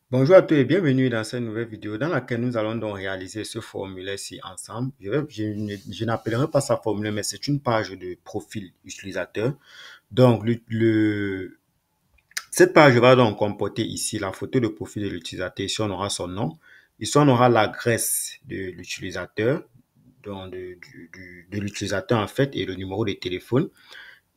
Bonjour à tous et bienvenue dans cette nouvelle vidéo dans laquelle nous allons donc réaliser ce formulaire-ci ensemble. Je n'appellerai pas ça formulaire, mais c'est une page de profil utilisateur. Donc, cette page va donc comporter ici la photo de profil de l'utilisateur. Ici, on aura son nom. Ici, on aura l'adresse de l'utilisateur, donc de l'utilisateur en fait, et le numéro de téléphone.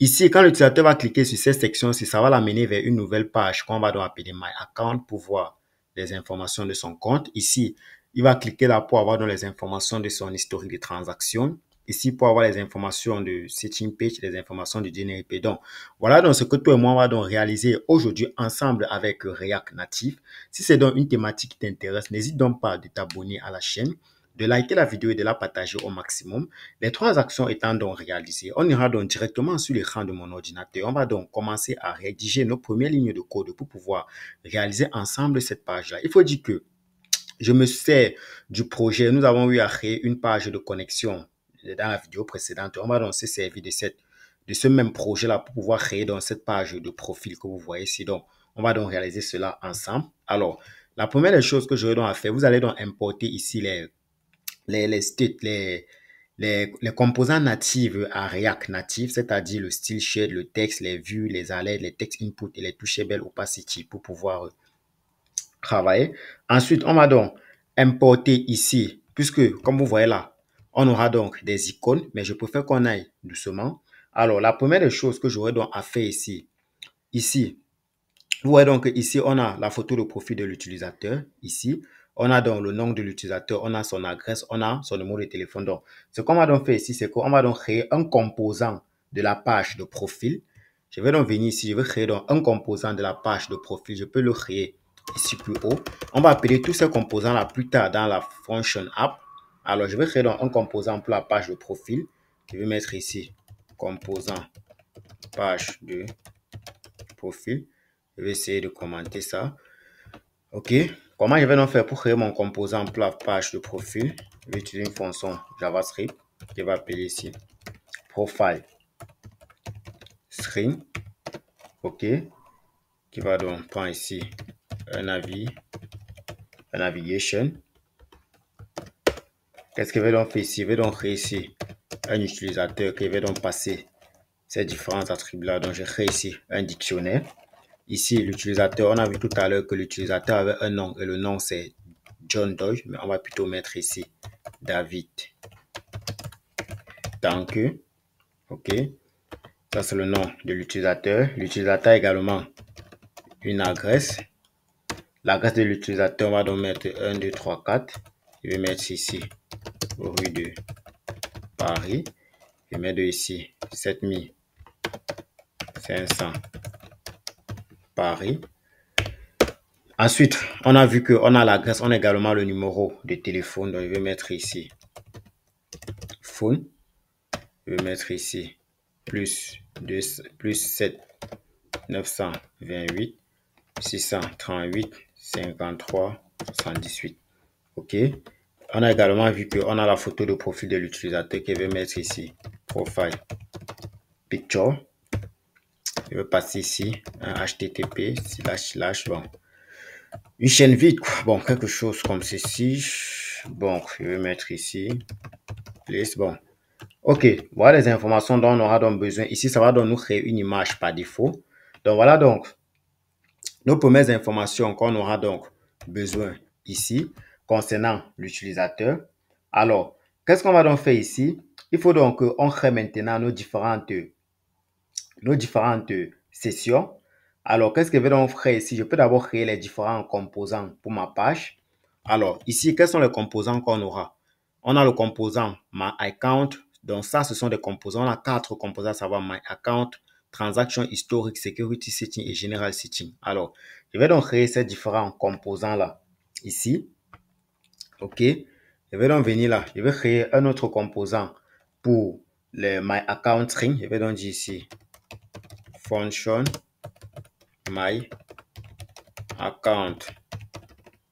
Ici, quand l'utilisateur va cliquer sur cette section-ci, ça va l'amener vers une nouvelle page qu'on va donc appeler My Account pour voir les informations de son compte. Ici, il va cliquer là pour avoir donc les informations de son historique de transactions. Ici, pour avoir les informations de Setting Page, les informations du GNRP. Donc, voilà donc ce que toi et moi on va donc réaliser aujourd'hui ensemble avec React Native. Si c'est donc une thématique qui t'intéresse, n'hésite donc pas de t'abonner à la chaîne, de liker la vidéo et de la partager au maximum. Les trois actions étant donc réalisées, on ira donc directement sur l'écran de mon ordinateur. On va donc commencer à rédiger nos premières lignes de code pour pouvoir réaliser ensemble cette page-là. Il faut dire que je me sers du projet. Nous avons eu à créer une page de connexion dans la vidéo précédente. On va donc se servir de ce même projet-là pour pouvoir créer donc cette page de profil que vous voyez ici. Donc, on va donc réaliser cela ensemble. Alors, la première des choses que j'aurai donc à faire, vous allez donc importer ici les composants natifs à React Native, c'est-à-dire le style shade, le texte, les vues, les alertes, les textes input et les touchable opacity pour pouvoir travailler. Ensuite, on va donc importer ici, puisque comme vous voyez là, on aura donc des icônes, mais je préfère qu'on aille doucement. Alors, la première des choses que j'aurai donc à faire ici, vous voyez donc ici, on a la photo de profil de l'utilisateur. Ici, on a donc le nom de l'utilisateur, on a son adresse, on a son numéro de téléphone. Donc, ce qu'on va donc faire ici, c'est qu'on va donc créer un composant de la page de profil. Je vais donc venir ici, je vais créer donc un composant de la page de profil. Je peux le créer ici plus haut. On va appeler tous ces composants-là plus tard dans la function app. Alors, je vais créer donc un composant pour la page de profil. Je vais mettre ici composant page de profil. Je vais essayer de commenter ça. OK. Comment je vais donc faire pour créer mon composant pour la page de profil? Je vais utiliser une fonction JavaScript qui va appeler ici profile string. OK. Qui va donc prendre ici un navigation. Qu'est-ce qu'il va donc faire ici? Il va donc créer ici un utilisateur qui va donc passer ces différents attributs-là. Donc, je crée ici un dictionnaire. Ici, l'utilisateur, on a vu tout à l'heure que l'utilisateur avait un nom et le nom c'est John Doe, mais on va plutôt mettre ici David Danke. OK. Ça, c'est le nom de l'utilisateur. L'utilisateur a également une adresse. L'adresse de l'utilisateur, on va donc mettre 1, 2, 3, 4. Je vais mettre ici rue de Paris. Je vais mettre ici 7500 Paris. Ensuite, on a vu qu'on a l'adresse, on a également le numéro de téléphone. Donc, je vais mettre ici phone. Je vais mettre ici plus 7 928 638 53 78. OK. On a également vu qu'on a la photo de profil de l'utilisateur qui va mettre ici profile picture. Je vais passer ici un HTTP / bon. Une chaîne vide, bon, quelque chose comme ceci. Bon, je vais mettre ici place. Bon, OK, voilà les informations dont on aura donc besoin. Ici, ça va donc nous créer une image par défaut. Donc, voilà donc nos premières informations qu'on aura donc besoin ici concernant l'utilisateur. Alors, qu'est-ce qu'on va donc faire ici? Il faut donc qu'on crée maintenant nos différentes sessions. Alors, qu'est-ce que je vais donc faire ici? Je peux d'abord créer les différents composants pour ma page. Alors, ici, quels sont les composants qu'on aura? On a le composant My Account. Donc, ça, ce sont des composants. On a 4 composants, à savoir My Account, Transaction Historique, Security Setting et General Setting. Alors, je vais donc créer ces différents composants-là ici. OK. Je vais donc venir là. Je vais créer un autre composant pour le My Account String. Je vais donc dire ici function My Account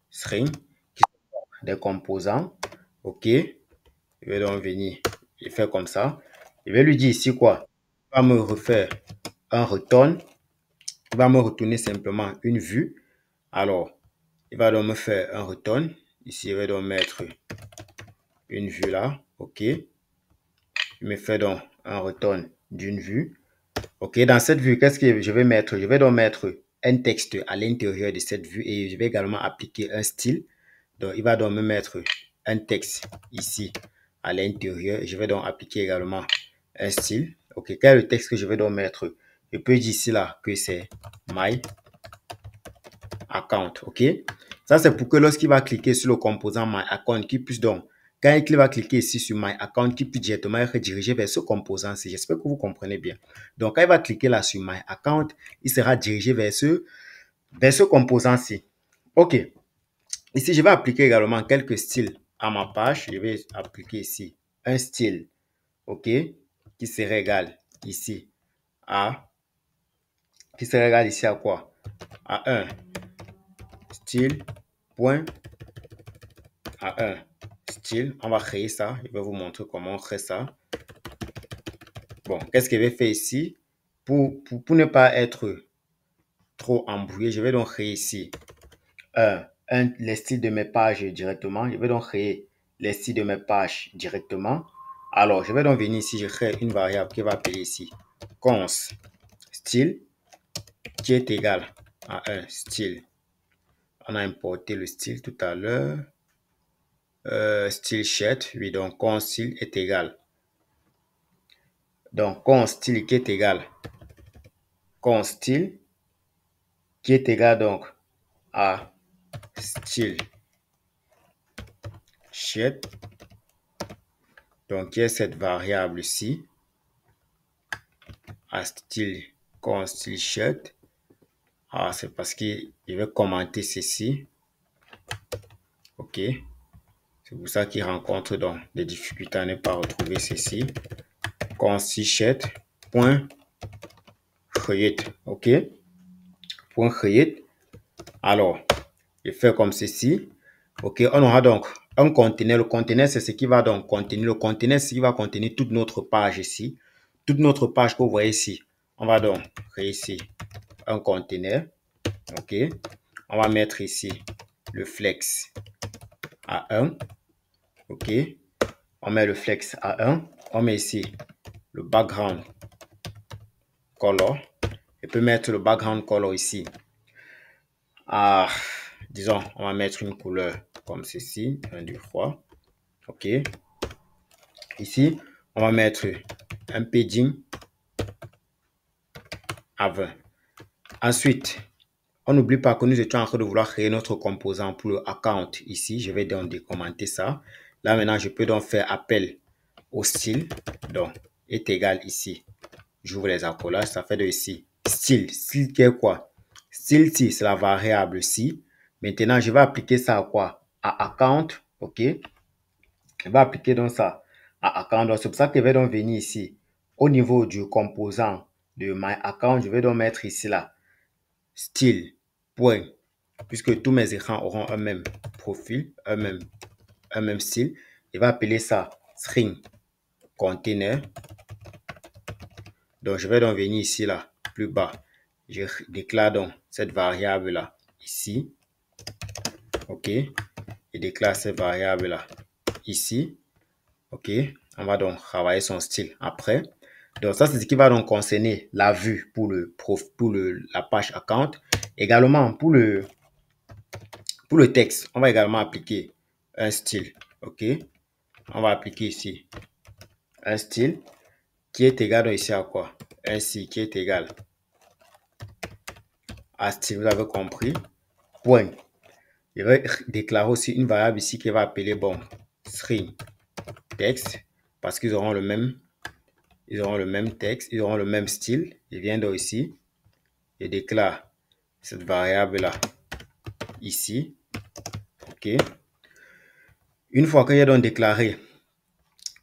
String qui sont des composants. OK. Je vais donc venir et faire comme ça. Je vais lui dire ici quoi? Il va me refaire un return. Il va me retourner simplement une vue. Alors, Il va donc me faire un return. Ici, il va donc mettre une vue là. OK. Il me fait donc un return d'une vue. OK. Dans cette vue, qu'est-ce que je vais mettre? Je vais donc mettre un texte à l'intérieur de cette vue et je vais également appliquer un style. Donc, il va donc me mettre un texte ici à l'intérieur. Je vais donc appliquer également un style. OK. Quel est le texte que je vais donc mettre? Je peux dire ici là que c'est my account. OK. Ça, c'est pour que lorsqu'il va cliquer sur le composant My Account, qu'il puisse donc, quand il va cliquer ici sur My Account, qu'il puisse directement être redirigé vers ce composant-ci. J'espère que vous comprenez bien. Donc, quand il va cliquer là sur My Account, il sera dirigé vers ce composant-ci. OK. Ici, je vais appliquer également quelques styles à ma page. Je vais appliquer ici un style, OK, qui serait égal ici à, quoi? À un style, point, à un style. On va créer ça. Je vais vous montrer comment on crée ça. Bon, qu'est-ce que je vais faire ici? Pour ne pas être trop embrouillé, je vais donc créer ici les styles de mes pages directement. Je vais donc créer les styles de mes pages directement. Alors, je vais donc venir ici, je crée une variable qui va appeler ici const style qui est égal à un style. On a importé le style tout à l'heure. Style shed, oui, donc const style est égal. Donc, const style qui est égal const style qui est égal donc à style shed. Donc, il y a cette variable-ci à style const style shed. Ah, c'est parce que je vais commenter ceci. OK. C'est pour ça qu'il rencontre donc des difficultés à ne pas retrouver ceci. Const style shed. Point create. OK. Point create. Alors, je fais comme ceci. OK. On aura donc un conteneur. Le conteneur, c'est ce qui va donc contenir. Le conteneur, c'est ce qui va contenir toute notre page ici. Toute notre page que vous voyez ici. On va donc créer ici un conteneur. OK. On va mettre ici le flex à 1. OK. On met le flex à 1. On met ici le background color. Je peux mettre le background color ici. Disons, on va mettre une couleur comme ceci. 1, 2, 3. OK. Ici, on va mettre un padding à 20. Ensuite, on n'oublie pas que nous étions en train de vouloir créer notre composant pour le account ici. Je vais donc décommenter ça. Là, maintenant, je peux donc faire appel au style. Donc, est égal ici. J'ouvre les accollages. Ça fait de ici. Style. Style qui est quoi? Style si, c'est la variable si. Maintenant, je vais appliquer ça à quoi? À account. OK. Je vais appliquer donc ça à account. C'est pour ça que je vais donc venir ici. Au niveau du composant de my account, je vais donc mettre ici là. Style. Point. Puisque tous mes écrans auront un même profil, un même style. Je vais appeler ça string container. Donc, je vais donc venir ici, là, plus bas. Je déclare donc cette variable-là ici. OK. Je déclare cette variable-là ici. OK. On va donc travailler son style après. Donc, ça, c'est ce qui va donc concerner la vue pour la page account. Également, pour le texte, on va également appliquer un style. OK. On va appliquer ici un style qui est égal donc ici à quoi? Un style qui est égal à style, vous avez compris. Point. Je vais déclarer aussi une variable ici qui va appeler bon string text parce qu'ils auront le même texte, ils auront le même style. Je viens donc ici et déclare cette variable là ici. OK. Une fois que j'ai donc déclaré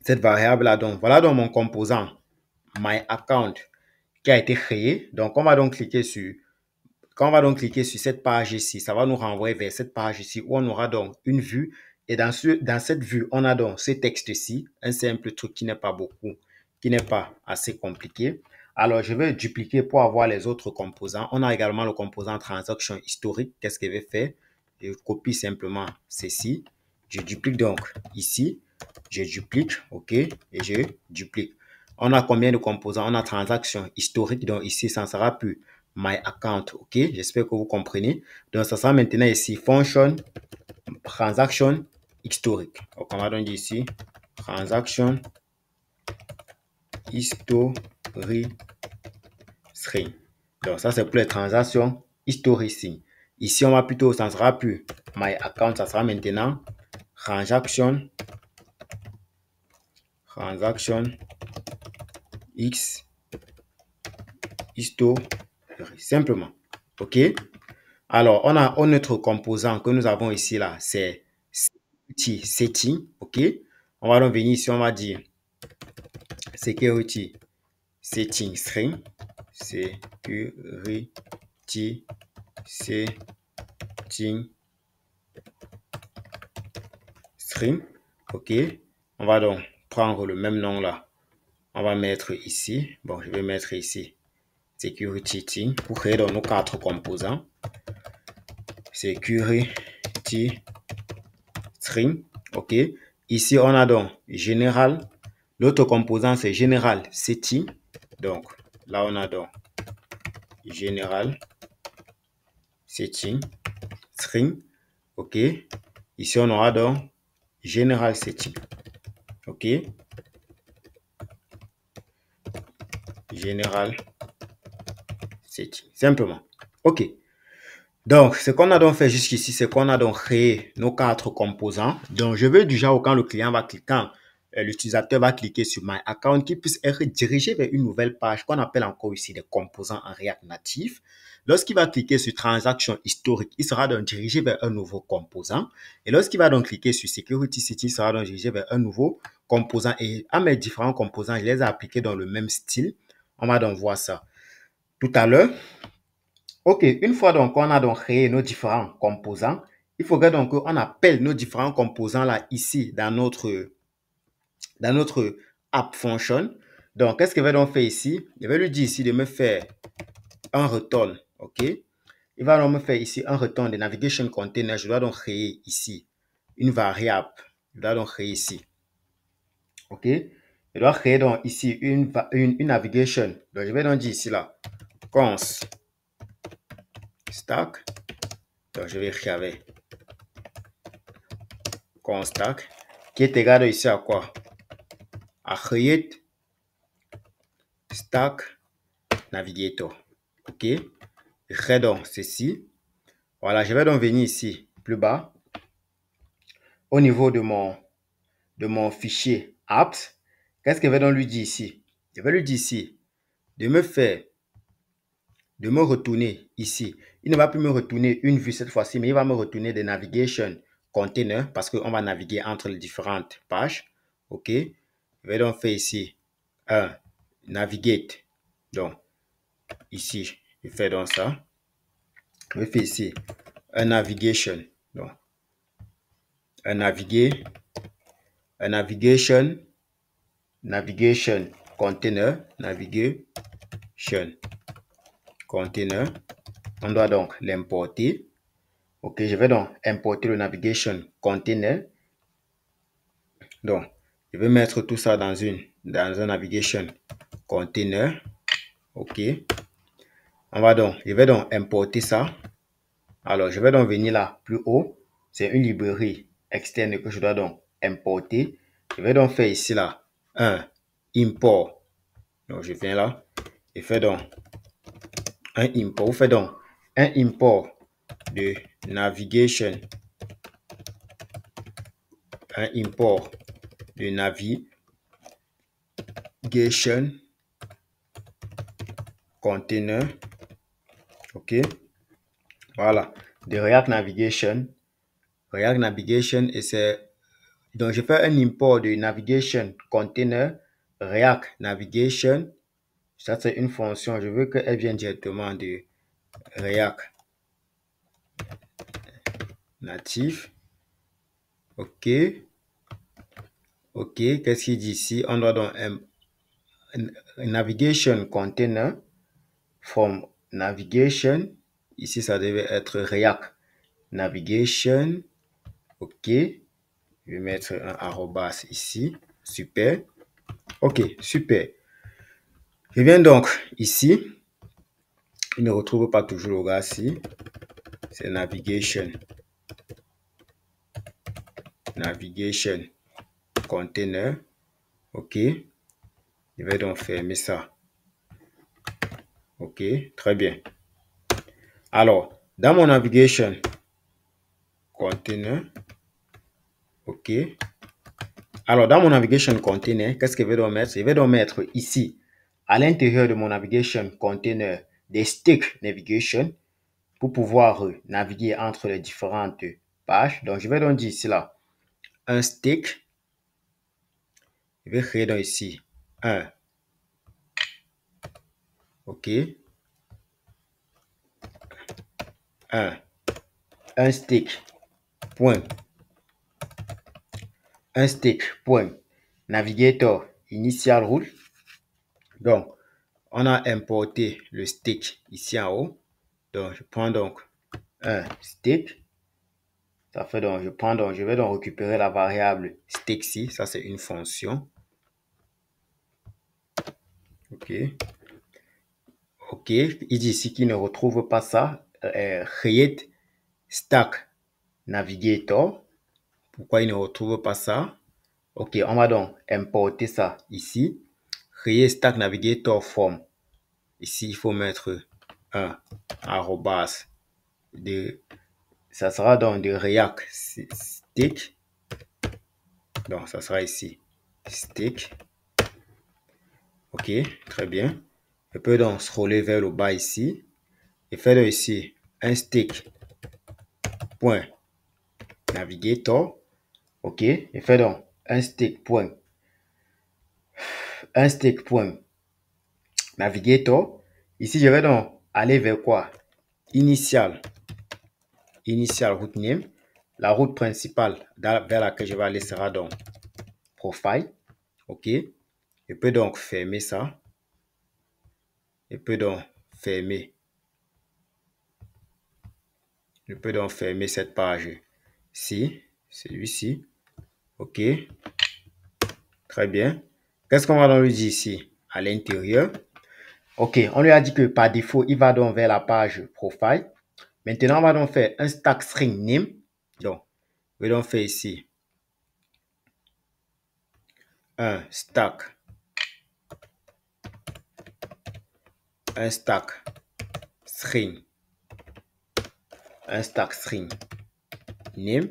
cette variable là, donc voilà donc mon composant my account qui a été créé. Donc on va donc cliquer sur Quand on va donc cliquer sur cette page ici, ça va nous renvoyer vers cette page ici où on aura donc une vue. Et dans cette vue, on a donc ce texte-ci, un simple truc qui n'est pas beaucoup, qui n'est pas assez compliqué. Alors, je vais dupliquer pour avoir les autres composants. On a également le composant transaction historique. Qu'est-ce que je vais faire? Je copie simplement ceci. Je duplique donc ici. Je duplique, OK, et je duplique. On a combien de composants? On a transaction historique, donc ici, ça ne sera plus my account, OK. J'espère que vous comprenez. Donc, ça sera maintenant ici function transaction historique. Donc, on va donc dire ici transaction historique string. Donc, ça, c'est pour les transactions historiques. Ici, on va plutôt, ça ne sera plus my account, ça sera maintenant transaction X historique. Simplement. OK? Alors, on a un autre composant que nous avons ici, là, c'est setting. OK? On va donc venir ici, on va dire security setting string. Security setting string. OK? On va donc prendre le même nom là. On va mettre ici. Bon, je vais mettre ici security string pour créer donc nos 4 composants. Security string. OK? Ici, on a donc général. L'autre composant, c'est général setting. Donc, là, on a donc général setting string. OK? Ici, on aura donc général setting. OK? Général setting. Simplement. OK. Donc, ce qu'on a donc fait jusqu'ici, c'est qu'on a donc créé nos 4 composants. Donc, je veux déjà quand le client va cliquer, quand l'utilisateur va cliquer sur My Account, qu'il puisse être dirigé vers une nouvelle page qu'on appelle encore ici des composants en React Native. Lorsqu'il va cliquer sur Transaction historique, il sera donc dirigé vers un nouveau composant. Et lorsqu'il va donc cliquer sur Security Setting, il sera donc dirigé vers un nouveau composant. Et à mes différents composants, je les ai appliqués dans le même style. On va donc voir ça tout à l'heure. OK, une fois donc qu'on a donc créé nos différents composants, il faudrait donc qu'on appelle nos différents composants là ici dans notre app function. Donc, qu'est-ce qu'il va donc faire ici? Je vais lui dire ici de me faire un return. OK? Il va donc me faire ici un return de navigation container. Je dois donc créer ici une variable. Je dois donc créer ici. OK? Je dois créer donc ici une navigation. Donc, je vais donc dire ici là, const stack. Donc, je vais écrire avec const stack qui est égal ici à quoi? À create stack navigator. OK? Je crée donc ceci. Voilà, je vais donc venir ici plus bas au niveau de mon fichier apps. Qu'est-ce que je vais donc lui dire ici? Je vais lui dire ici de me retourner ici. Il ne va plus me retourner une vue cette fois-ci, mais il va me retourner des navigation container parce qu'on va naviguer entre les différentes pages. OK? Je vais donc faire ici un navigate. Donc, ici, je fais donc ça. Je vais faire ici un navigation. Donc, un navigation container, on doit donc l'importer. OK, je vais donc importer le navigation container. Donc, je vais mettre tout ça dans un navigation container. OK. Je vais donc importer ça. Alors, je vais donc venir là plus haut. C'est une librairie externe que je dois donc importer. Je vais donc faire ici là un import. Donc, je viens là et fais donc un import. Vous faites donc un import de navigation. Un import de navigation container. OK. Voilà. De React Navigation. React Navigation et c'est... Donc, je fais un import de navigation container React Navigation. Ça, c'est une fonction. Je veux qu'elle vienne directement de React Native. OK. OK. Qu'est-ce qu'il dit ici? On doit donc un navigation container from navigation. Ici, ça devait être React navigation. OK. Je vais mettre un arrobas ici. Super. OK, super. Je viens donc ici. Il ne retrouve pas toujours le gars ici. C'est navigation. Navigation container. OK. Je vais donc fermer ça. OK, très bien. Alors, dans mon navigation container, OK. Alors, dans mon navigation container, qu'est-ce que je vais donc mettre? Je vais donc mettre ici, à l'intérieur de mon navigation container, des sticks navigation pour pouvoir naviguer entre les différentes pages. Donc, je vais donc dire ici là, un stick. Je vais créer donc ici un. OK. Un stick. Point. Un stick. Point. Navigator initial rule. Donc, on a importé le stick ici en haut. Donc, je prends donc un stick. Ça fait donc, je vais donc récupérer la variable stick ici. Ça, c'est une fonction. OK. OK. Il dit ici qu'il ne retrouve pas ça. Create stack navigator. Pourquoi il ne retrouve pas ça? OK. On va donc importer ça ici. Create stack navigator from. Ici, il faut mettre un arrobas de. Ça sera donc de React stick. Donc, ça sera ici stick. OK, très bien. Je peux donc scroller vers le bas ici et faire ici un stick point navigator. OK, et faire donc un stick point navigator. Ici, je vais donc aller vers quoi? Initial route name. La route principale vers laquelle je vais aller sera donc profile. OK, je peux donc fermer ça. Je peux donc fermer cette page ci, celui-ci. OK, très bien. Qu'est-ce qu'on va donc lui dire ici à l'intérieur? OK, on lui a dit que par défaut, il va donc vers la page profile. Maintenant, on va donc faire un stack string name. Donc, je vais donc faire ici un stack string name.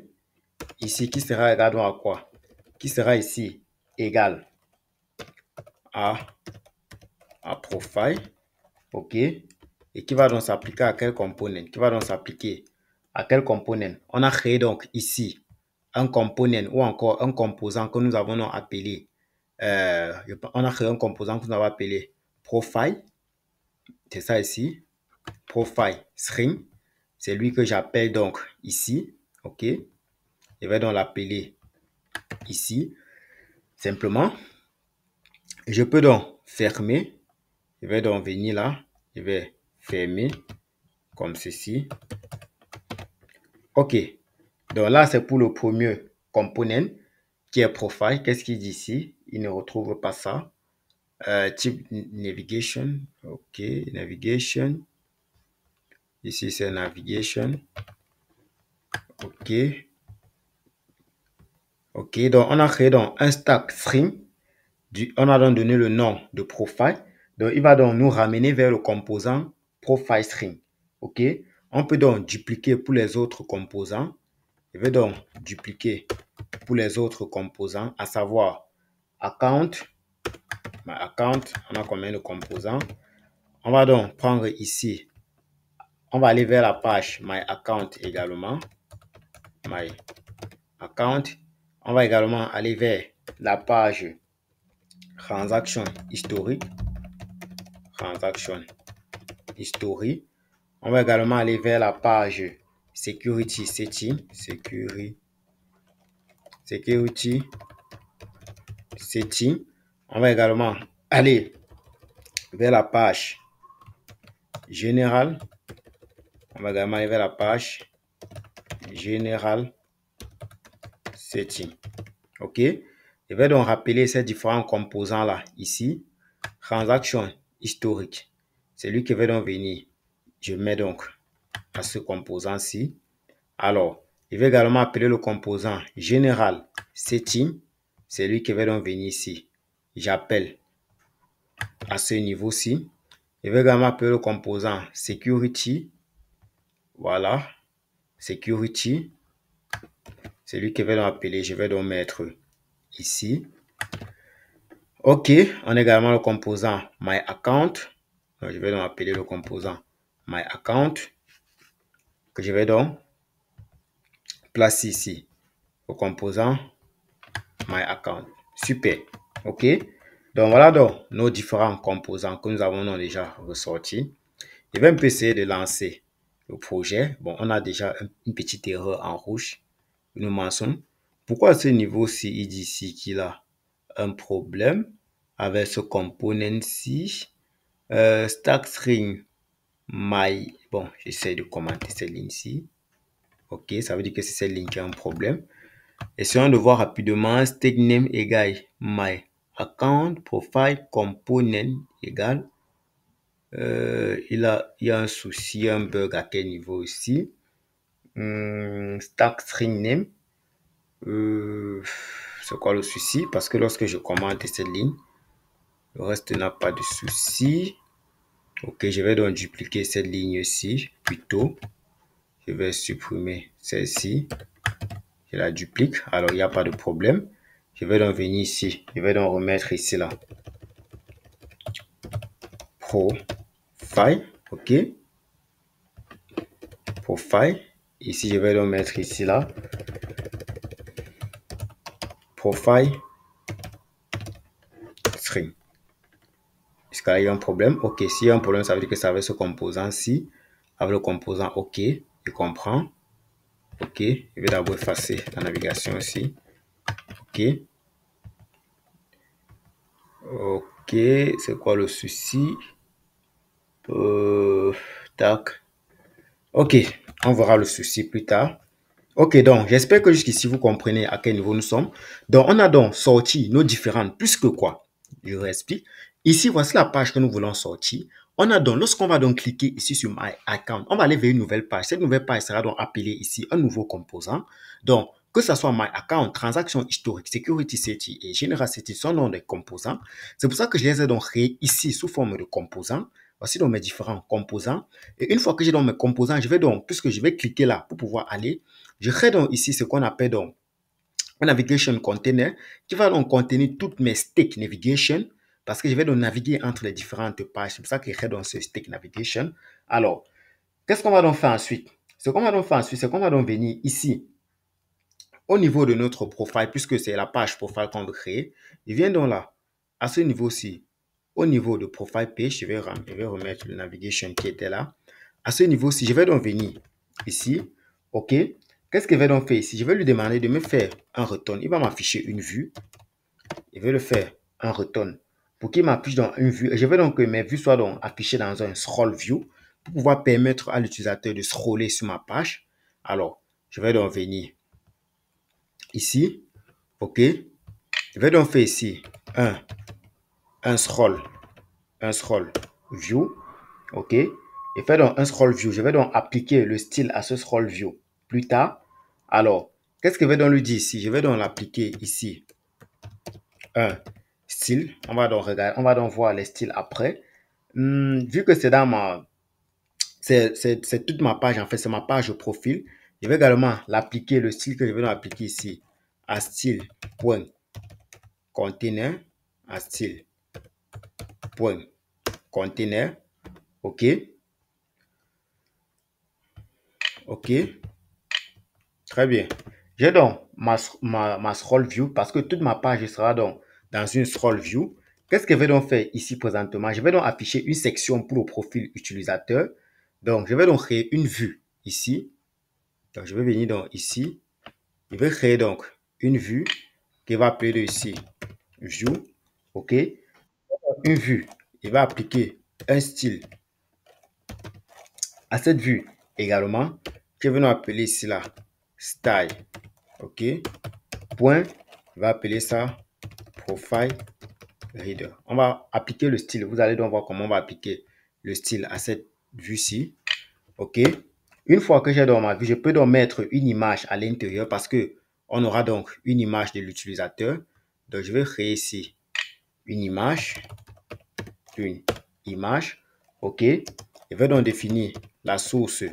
Ici, qui sera égal à quoi? Qui sera ici égal à profile. OK. Et qui va donc s'appliquer à quel component? On a créé donc ici un component ou encore un composant que nous avons appelé. On a créé un composant que nous avons appelé profile. C'est ça ici. Profile string. C'est lui que j'appelle donc ici. OK. Je vais donc l'appeler ici. Simplement. Je peux donc fermer. Je vais donc venir là. Je vais fermer comme ceci. OK. Donc là, c'est pour le premier component qui est profile. Qu'est-ce qu'il dit ici? Il ne retrouve pas ça. Type navigation. OK. Navigation. Ici, c'est navigation. OK. OK. Donc, on a créé donc un stack string. On a donc donné le nom de profile. Donc, il va donc nous ramener vers le composant profile string. OK. On peut donc dupliquer pour les autres composants. Je vais donc dupliquer pour les autres composants, à savoir account. My account, on a combien de composants? On va donc prendre ici, on va aller vers la page My account également. My account. On va également aller vers la page transaction historique. On va également aller vers la page security setting. On va également aller vers la page générale. On va également aller vers la page General Setting. OK? Je vais donc rappeler ces différents composants-là ici. Transaction historique. C'est lui qui va donc venir. Je mets donc à ce composant-ci. Alors, je vais également appeler le composant General Setting. C'est lui qui va donc venir ici. J'appelle à ce niveau-ci. Je vais également appeler le composant Security. Voilà. Security. C'est lui qui va donc appeler. Je vais donc mettre ici. OK. On a également le composant My Account. Donc, je vais donc appeler le composant My Account. Que je vais donc placer ici. Le composant My Account. Super. OK. Donc, voilà donc nos différents composants que nous avons donc déjà ressortis. Je vais un peu essayer de lancer le projet. Bon, on a déjà une petite erreur en rouge. Il nous mentionne. Pourquoi à ce niveau-ci, il dit ici qu'il a un problème avec ce component-ci. Stack string my. Bon, j'essaie de commenter cette ligne-ci. OK, ça veut dire que c'est cette ligne qui a un problème. Essayons de voir rapidement. Stack name égale my account profile component égale. Il y a un souci, un bug à quel niveau ici? Stack string name. C'est quoi le souci? Parce que lorsque je commente cette ligne, le reste n'a pas de souci. OK, je vais donc dupliquer cette ligne-ci plutôt. Je vais supprimer celle-ci. Je la duplique. Alors, il n'y a pas de problème. Je vais donc venir ici. Je vais donc remettre ici là. Profile. OK. Profile. Ici, je vais donc mettre ici là. Profile. String. Est-ce qu'il y a un problème? OK. S'il y a un problème, ça veut dire que ça avec ce composant-ci. Avec le composant OK. Je comprends. OK. Je vais d'abord effacer la navigation aussi. OK. OK. C'est quoi le souci? Tac. OK. On verra le souci plus tard. OK, donc j'espère que jusqu'ici vous comprenez à quel niveau nous sommes. Donc on a donc sorti nos différentes plus que quoi. Je réexplique. Ici, voici la page que nous voulons sortir. On a donc, lorsqu'on va donc cliquer ici sur My Account, on va aller vers une nouvelle page. Cette nouvelle page sera donc appelée ici un nouveau composant. Donc, que ce soit My Account, transaction historique, Security Setting et General Setting sont donc des composants. C'est pour ça que je les ai donc créés ici sous forme de composants. Voici donc mes différents composants. Et une fois que j'ai donc mes composants, je vais donc, puisque je vais cliquer là pour pouvoir aller, je crée donc ici ce qu'on appelle donc un navigation container qui va donc contenir toutes mes stick navigation parce que je vais donc naviguer entre les différentes pages. C'est pour ça que je crée donc ce stick navigation. Alors, qu'est-ce qu'on va donc faire ensuite? Ce qu'on va donc faire ensuite, c'est qu'on va donc venir ici au niveau de notre profile, puisque c'est la page profile qu'on veut créer. Je viens donc là, à ce niveau-ci, au niveau de profile page, je vais remettre le navigation qui était là. À ce niveau-ci, je vais donc venir ici. OK. Qu'est-ce qu'il va donc faire ici? Je vais lui demander de me faire un return. Il va m'afficher une vue. Je vais le faire un return pour qu'il m'affiche dans une vue. Et je veux donc que mes vues soient donc affichées dans un scroll view pour pouvoir permettre à l'utilisateur de scroller sur ma page. Alors, je vais donc venir ici. OK. Je vais donc faire ici un scroll view. OK. Et faire donc un scroll view. Je vais donc appliquer le style à ce scroll view plus tard. Alors, qu'est-ce que je vais donc lui dire ici? Je vais donc l'appliquer ici. Un style. On va donc regarder, on va donc voir les styles après. Vu que c'est dans ma, c'est toute ma page en fait, c'est ma page profil. Je vais également l'appliquer, le style que je vais donc appliquer ici à style.container, à style.container. OK. OK. Très bien. J'ai donc ma scroll view parce que toute ma page sera donc dans une scroll view. Qu'est-ce que je vais donc faire ici présentement? Je vais donc afficher une section pour le profil utilisateur. Donc, je vais donc créer une vue ici. Donc, je vais venir donc ici. Je vais créer donc une vue qui va appeler ici view. OK. Une vue. Il va appliquer un style à cette vue également. Je vais donc appeler ici là style. OK. Point, on va appeler ça profile reader. On va appliquer le style. Vous allez donc voir comment on va appliquer le style à cette vue-ci. OK. Une fois que j'ai dans ma vue, je peux donc mettre une image à l'intérieur parce que on aura donc une image de l'utilisateur. Donc, je vais créer ici une image. OK. Je vais donc définir la source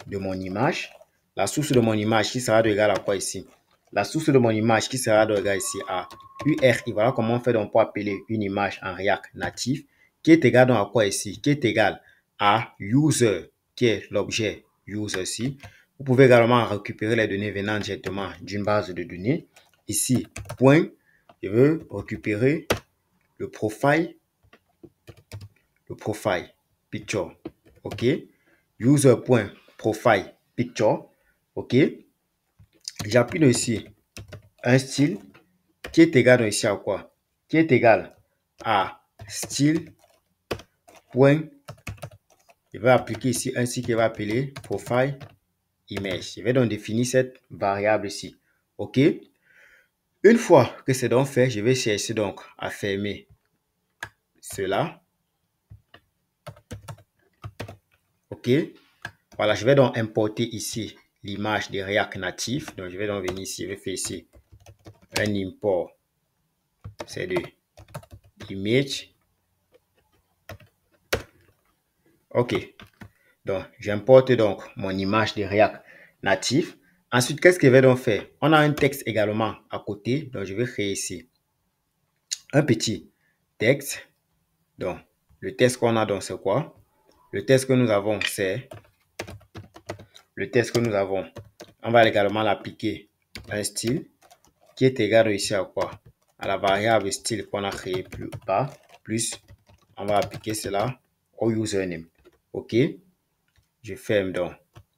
de mon image. La source de mon image qui sera de égal à quoi ici? La source de mon image qui sera de égal ici à URI. Voilà comment on fait donc pour appeler une image en React natif qui est égal donc à quoi ici? Qui est égal à user, qui est l'objet user ici. Vous pouvez également récupérer les données venant directement d'une base de données. Ici, point, je veux récupérer le profile picture. OK. User.profile picture. OK. J'appuie ici un style qui est égal ici à quoi? Qui est égal à style. Je vais appliquer ici un style qui va appeler profile image. Je vais donc définir cette variable ici. OK. Une fois que c'est donc fait, je vais chercher donc à fermer cela. OK. Voilà, je vais donc importer ici l'image de React Native. Donc, je vais donc venir ici, je vais faire ici un import. C'est de image. OK. Donc, j'importe donc mon image de React Native. Ensuite, qu'est-ce que je vais donc faire? On a un texte également à côté. Donc, je vais créer ici un petit texte. Donc, le texte qu'on a donc, c'est quoi? Le texte que nous avons, c'est on va également l'appliquer un style qui est égal ici à quoi? À la variable style qu'on a créé plus bas, plus on va appliquer cela au username. OK. Je ferme donc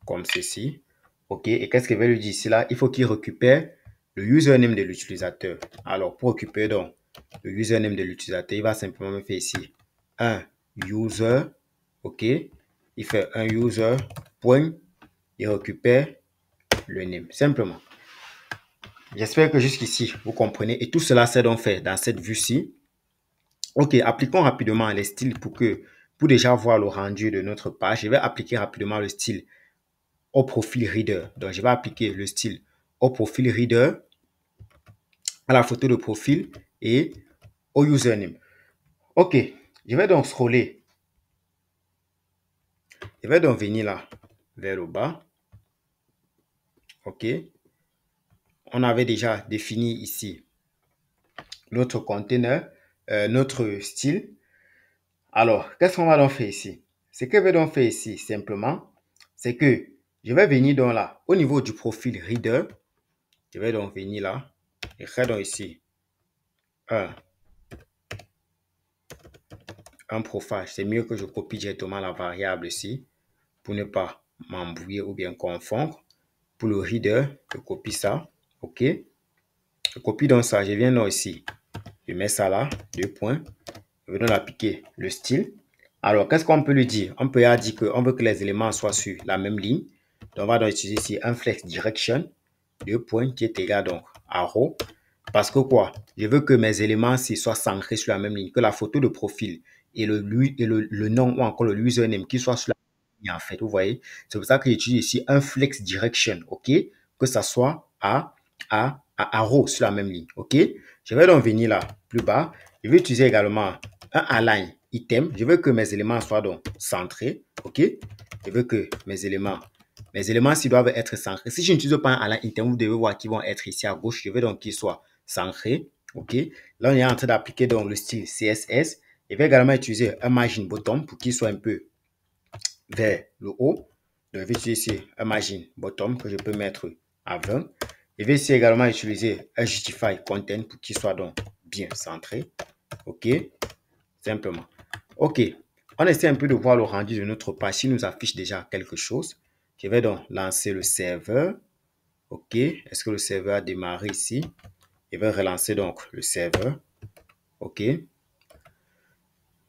comme ceci. OK. Et qu'est-ce que je vais lui dire ici là? Il faut qu'il récupère le username de l'utilisateur. Alors, pour récupérer donc le username de l'utilisateur, il va simplement me faire ici un user. OK. Il fait un user point. Il récupère le name. Simplement. J'espère que jusqu'ici, vous comprenez. Et tout cela, c'est donc fait dans cette vue-ci. OK, appliquons rapidement les styles pour déjà voir le rendu de notre page. Je vais appliquer rapidement le style au profil reader. Donc, je vais appliquer le style au profil reader, à la photo de profil et au username. OK, je vais donc scroller. Je vais donc venir là, vers le bas. OK. On avait déjà défini ici notre container, notre style. Alors, qu'est-ce qu'on va donc faire ici? Ce que je vais donc faire ici, simplement, c'est que je vais venir donc là, au niveau du profil reader, je vais donc venir là, et faire donc ici un profile. C'est mieux que je copie directement la variable ici, pour ne pas m'embrouiller ou bien confondre. Pour le reader, je copie ça, OK. Je copie donc ça, je viens donc ici, je mets ça là, 2 points. Je vais donc appliquer le style. Alors, qu'est-ce qu'on peut lui dire? On peut dire qu'on veut que les éléments soient sur la même ligne. Donc, on va donc utiliser ici un flex direction, 2 points, qui est égal donc à arrow. Parce que quoi? Je veux que mes éléments soient centrés sur la même ligne, que la photo de profil et le nom ou encore le username qui soient sur la même ligne en fait. Vous voyez? C'est pour ça que j'utilise ici un flex direction, ok? Que ça soit à arrow sur la même ligne, ok? Je vais donc venir là, plus bas. Je vais utiliser également un align item. Je veux que mes éléments soient donc centrés, ok? Je veux que mes éléments s'ils doivent être centrés. Si je n'utilise pas un align item, vous devez voir qu'ils vont être ici à gauche. Je veux donc qu'ils soient centré. OK. Là, on est en train d'appliquer donc le style CSS. Je vais également utiliser un margin bottom pour qu'il soit un peu vers le haut. Donc, je vais utiliser ici un margin bottom que je peux mettre à 20. Je vais ici également utiliser un justify content pour qu'il soit donc bien centré. OK. Simplement. OK. On essaie un peu de voir le rendu de notre page. Il nous affiche déjà quelque chose. Je vais donc lancer le serveur. OK. Est-ce que le serveur a démarré ici? Je vais relancer donc le serveur. OK.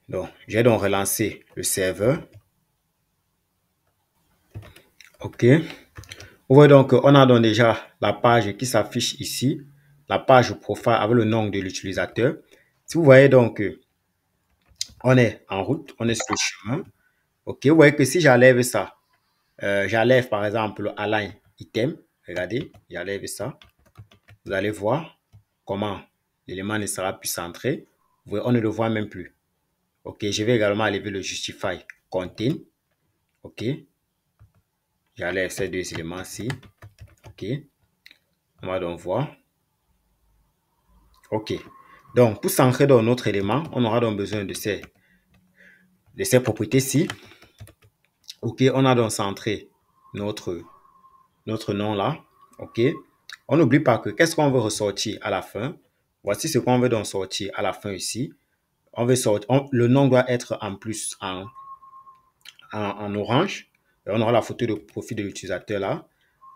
Donc, j'ai donc relancé le serveur. OK. Vous voyez donc, on a donc déjà la page qui s'affiche ici, la page profile avec le nom de l'utilisateur. Si vous voyez donc, on est en route, on est sur le chemin. Ok, vous voyez que si j'enlève ça, j'enlève par exemple align item, regardez, j'enlève ça. Vous allez voir comment l'élément ne sera plus centré. Vous voyez, on ne le voit même plus. Ok, je vais également enlever le justify contain. Ok, j'enlève ces deux éléments-ci. Ok, on va donc voir. Ok, donc pour centrer dans notre élément, on aura donc besoin de ces propriétés-ci. Ok, on a donc centré notre nom là. Ok, on n'oublie pas que qu'est-ce qu'on veut ressortir à la fin. Voici ce qu'on veut donc sortir à la fin ici. On veut sortir, le nom doit être en plus en orange. Et on aura la photo de profil de l'utilisateur là.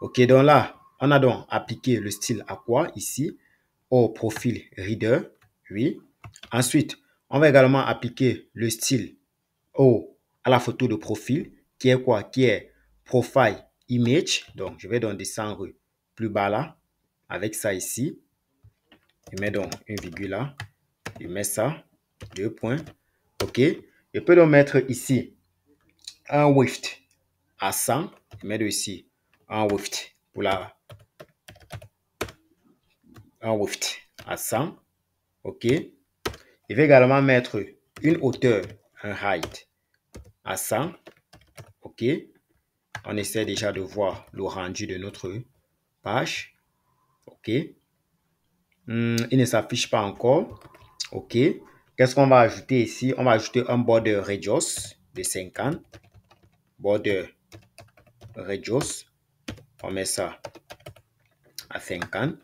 Ok, donc là, on a donc appliqué le style à quoi ici? Au profil reader. Oui. Ensuite, on va également appliquer le style à la photo de profil qui est quoi? Qui est profile image. Donc, je vais donc descendre plus bas là avec ça ici. Je mets donc une virgule là. Je mets ça. 2 points. OK. Je peux donc mettre ici un width à 100. Je mets ici un width pour un width à 100. OK. Je vais également mettre une hauteur, un height à 100. OK. On essaie déjà de voir le rendu de notre page. OK. Il ne s'affiche pas encore. OK. Qu'est-ce qu'on va ajouter ici? On va ajouter un border radius de 50. Border radius. On met ça à 50.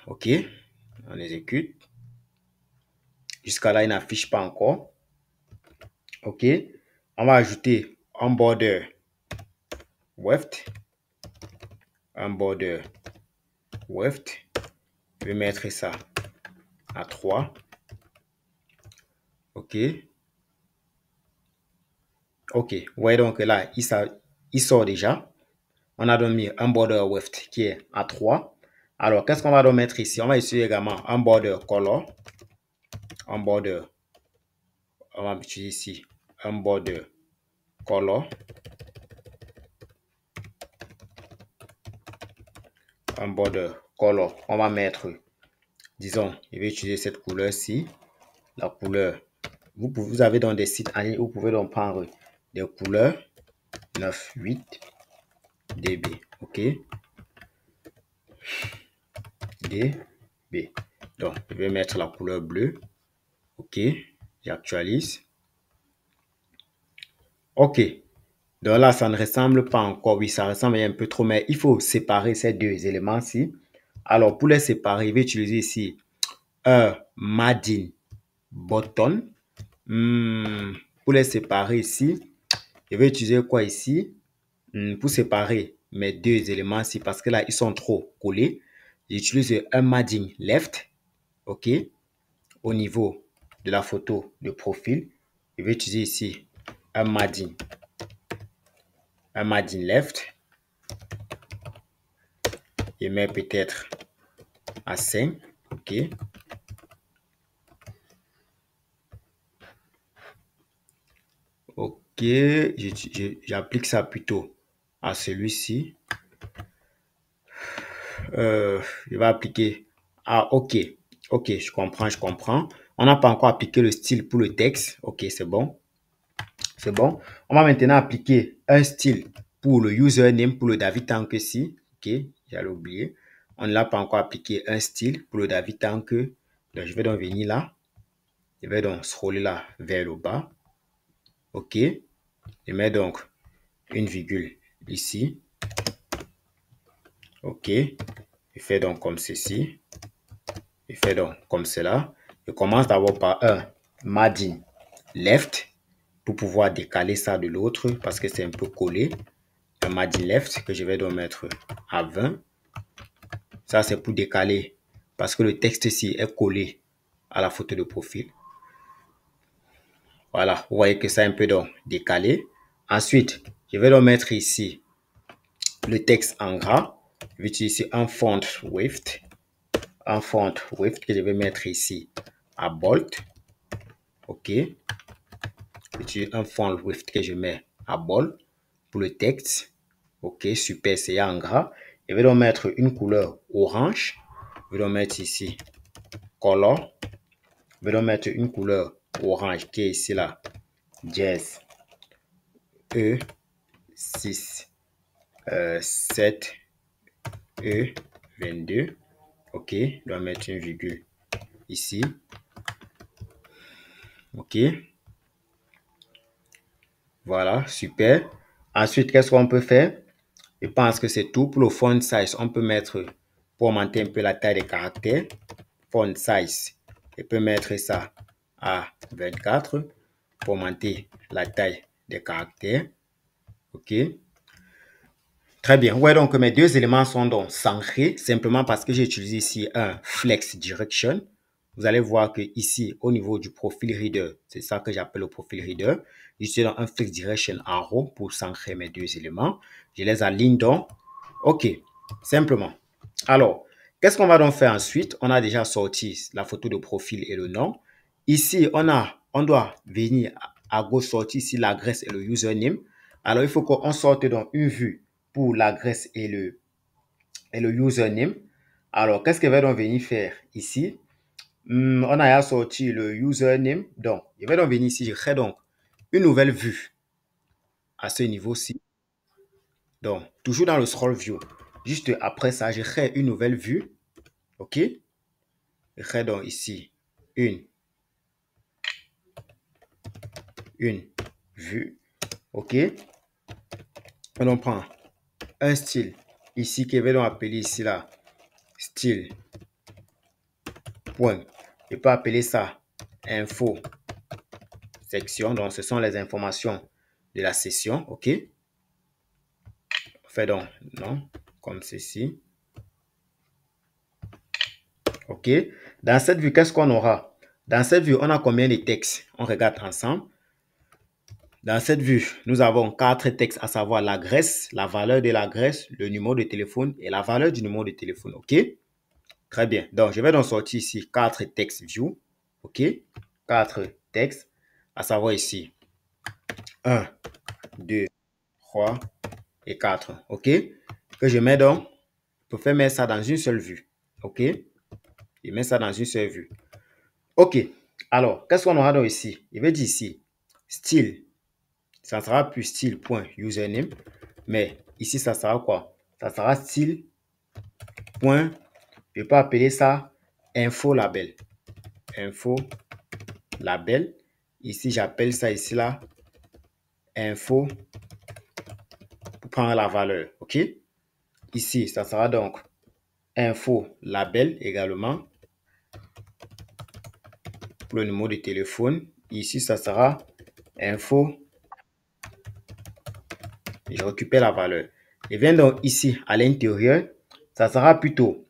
OK. On exécute. Jusqu'à là, il n'affiche pas encore. OK. On va ajouter un border width. Un border width. Je vais mettre ça à 3. OK. OK. Vous voyez donc là, il sort déjà. On a donc mis un border width qui est à 3. Alors, qu'est-ce qu'on va donc mettre ici? On va utiliser également un border color. Un border. On va utiliser ici un border color. Un border color. On va mettre, disons, je vais utiliser cette couleur-ci. La couleur. Vous avez dans des sites en ligne, vous pouvez donc prendre des couleurs 98 dB. OK. dB. Donc, je vais mettre la couleur bleue. OK. J'actualise. OK. Donc là, ça ne ressemble pas encore. Oui, ça ressemble un peu trop, mais il faut séparer ces deux éléments-ci. Alors, pour les séparer, je vais utiliser ici un margin button. Pour les séparer ici, je vais utiliser quoi ici? Pour séparer mes deux éléments-ci, parce que là, ils sont trop collés. J'utilise un margin left. OK. Au niveau de la photo de profil, je vais utiliser ici un margin left. Je mets peut-être à 5. OK. OK. J'applique ça plutôt à celui-ci. Je vais appliquer. Ah, OK. OK, je comprends, je comprends. On n'a pas encore appliqué le style pour le texte. OK, c'est bon. C'est bon. On va maintenant appliquer un style pour le username, pour le David Tank ici. OK, j'allais oublier. On ne l'a pas encore appliqué un style pour le David Tank. Donc, je vais donc venir là. Je vais donc scroller là vers le bas. OK. Je mets donc une virgule ici. OK. Je fais donc comme ceci. Je fais donc comme cela. Je commence d'abord par un margin left pour pouvoir décaler ça de l'autre parce que c'est un peu collé. Un margin left que je vais donc mettre à 20. Ça, c'est pour décaler parce que le texte ici est collé à la photo de profil. Voilà, vous voyez que c'est un peu donc décalé. Ensuite, je vais donc mettre ici le texte en gras. Je vais utiliser un font width. Un font width que je vais mettre ici à bold. OK. J'utilise un font width que je mets à bold pour le texte. OK, super, c'est en gras. Je vais donc mettre une couleur orange. Je vais donc mettre ici color. Je vais donc mettre une couleur orange qui est ici là. Jazz E6 7 E22. OK, je dois mettre une virgule ici. OK. Voilà, super. Ensuite, qu'est-ce qu'on peut faire? Je pense que c'est tout. Pour le font size, on peut mettre, pour augmenter un peu la taille des caractères, font size. Je peux mettre ça à 24 pour augmenter la taille des caractères. OK. Très bien. Ouais, donc mes deux éléments sont donc centrés simplement parce que j'ai utilisé ici un flex direction. Vous allez voir que ici, au niveau du profil reader, c'est ça que j'appelle le profil reader. J'utilise un flex direction en haut pour centrer mes deux éléments. Je les aligne donc. OK, simplement. Alors, qu'est-ce qu'on va donc faire ensuite? On a déjà sorti la photo de profil et le nom. Ici, on doit venir à gauche sortir ici l'adresse et le username. Alors, il faut qu'on sorte donc une vue pour l'adresse et le username. Alors, qu'est-ce qu'elle va donc venir faire ici? On a sorti le username. Donc, je vais donc venir ici. Je crée donc une nouvelle vue à ce niveau-ci. Donc, toujours dans le scroll view. Juste après ça, je crée une nouvelle vue. OK? Je crée donc ici une vue. OK? Et on prend un style ici que je vais donc appeler ici là style. Point. Je peux appeler ça info section. Donc, ce sont les informations de la session. OK? On fait donc, non, comme ceci. OK? Dans cette vue, qu'est-ce qu'on aura? Dans cette vue, on a combien de textes? On regarde ensemble. Dans cette vue, nous avons 4 textes, à savoir l'adresse, la valeur de l'adresse, le numéro de téléphone et la valeur du numéro de téléphone. OK? Très bien. Donc, je vais donc sortir ici 4 textes view. OK? 4 textes, à savoir ici 1, 2, 3 et 4. OK? Que je mets donc, pour faire mettre ça dans une seule vue. OK? Je mets ça dans une seule vue. OK. Alors, qu'est-ce qu'on aura donc ici? Je vais dire ici, style. Ça sera plus style.username. Mais ici, ça sera quoi? Ça sera style. Je peux appeler ça info label. Info label. Ici, j'appelle ça ici là info pour prendre la valeur. OK? Ici, ça sera donc info label également pour le numéro de téléphone. Ici, ça sera info. Je récupère la valeur. Et viens donc ici à l'intérieur, ça sera plutôt,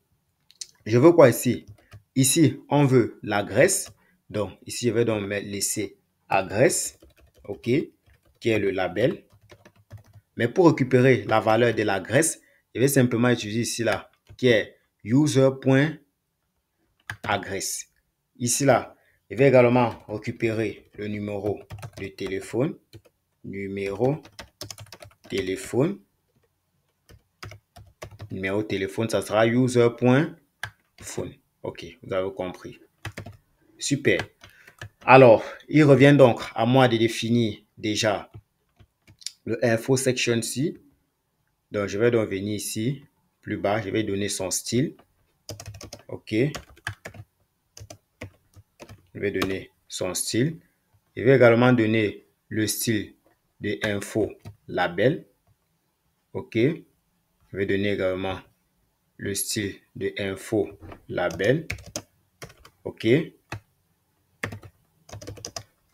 je veux quoi ici? Ici, on veut l'adresse. Donc, ici, je vais donc laisser adresse, OK, qui est le label. Mais pour récupérer la valeur de l'adresse, je vais simplement utiliser ici là, qui est user.adresse. Ici là, je vais également récupérer le numéro de téléphone. Numéro téléphone. Numéro de téléphone, ça sera user.phone. OK, vous avez compris. Super. Alors, il revient donc à moi de définir déjà le info section ci. Donc, je vais donc venir ici, plus bas, je vais donner son style. OK. Je vais donner son style. Je vais également donner le style de info label. OK. Je vais donner également le style de info label. OK. Et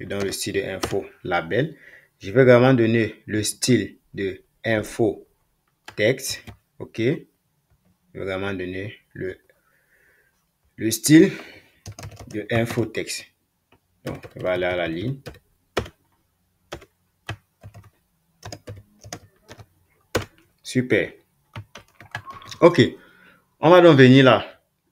dans le style de info label, je vais également donner le style de info texte. OK. Je vais également donner le style de info texte. Donc, on va aller à la ligne. Super. OK. On va donc venir là.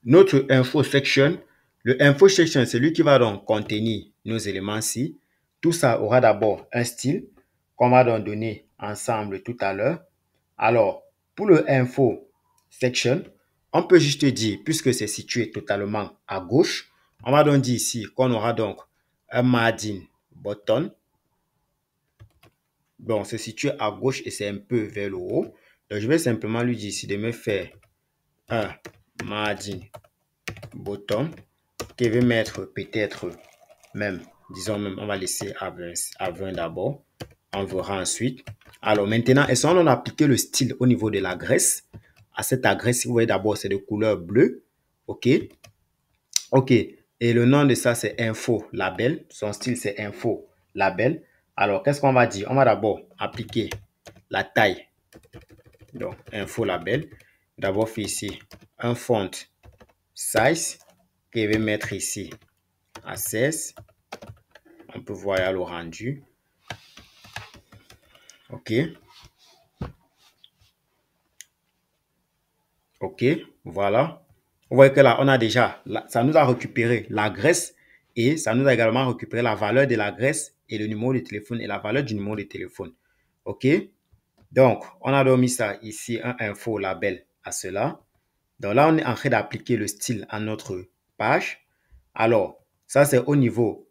Notre info section. Le info section, c'est lui qui va donc contenir nos éléments-ci. Tout ça aura d'abord un style qu'on va donc donner ensemble tout à l'heure. Alors, pour le info section, on peut juste dire, puisque c'est situé totalement à gauche, on va donc dire ici qu'on aura donc un margin button. Bon, c'est situé à gauche et c'est un peu vers le haut. Donc, je vais simplement lui dire ici de me faire un margin bottom qui va mettre peut-être même, disons même, on va laisser à 20 d'abord. On verra ensuite. Alors maintenant, est-ce qu'on a appliqué le style au niveau de la graisse? À cette agresse, vous voyez d'abord, c'est de couleur bleue. OK. OK. Et le nom de ça, c'est info label. Son style, c'est info label. Alors, qu'est-ce qu'on va dire? On va d'abord appliquer la taille. Donc, info label. D'abord, faire ici un font size que je vais mettre ici à 16. On peut voir le rendu. OK. OK. Voilà. Vous voyez que là, on a déjà, ça nous a récupéré la graisse et ça nous a également récupéré la valeur de la graisse et le numéro de téléphone et la valeur du numéro de téléphone. OK. Donc, on a donc mis ça ici, un info label à cela. Donc là, on est en train d'appliquer le style à notre page. Alors, ça, c'est au niveau,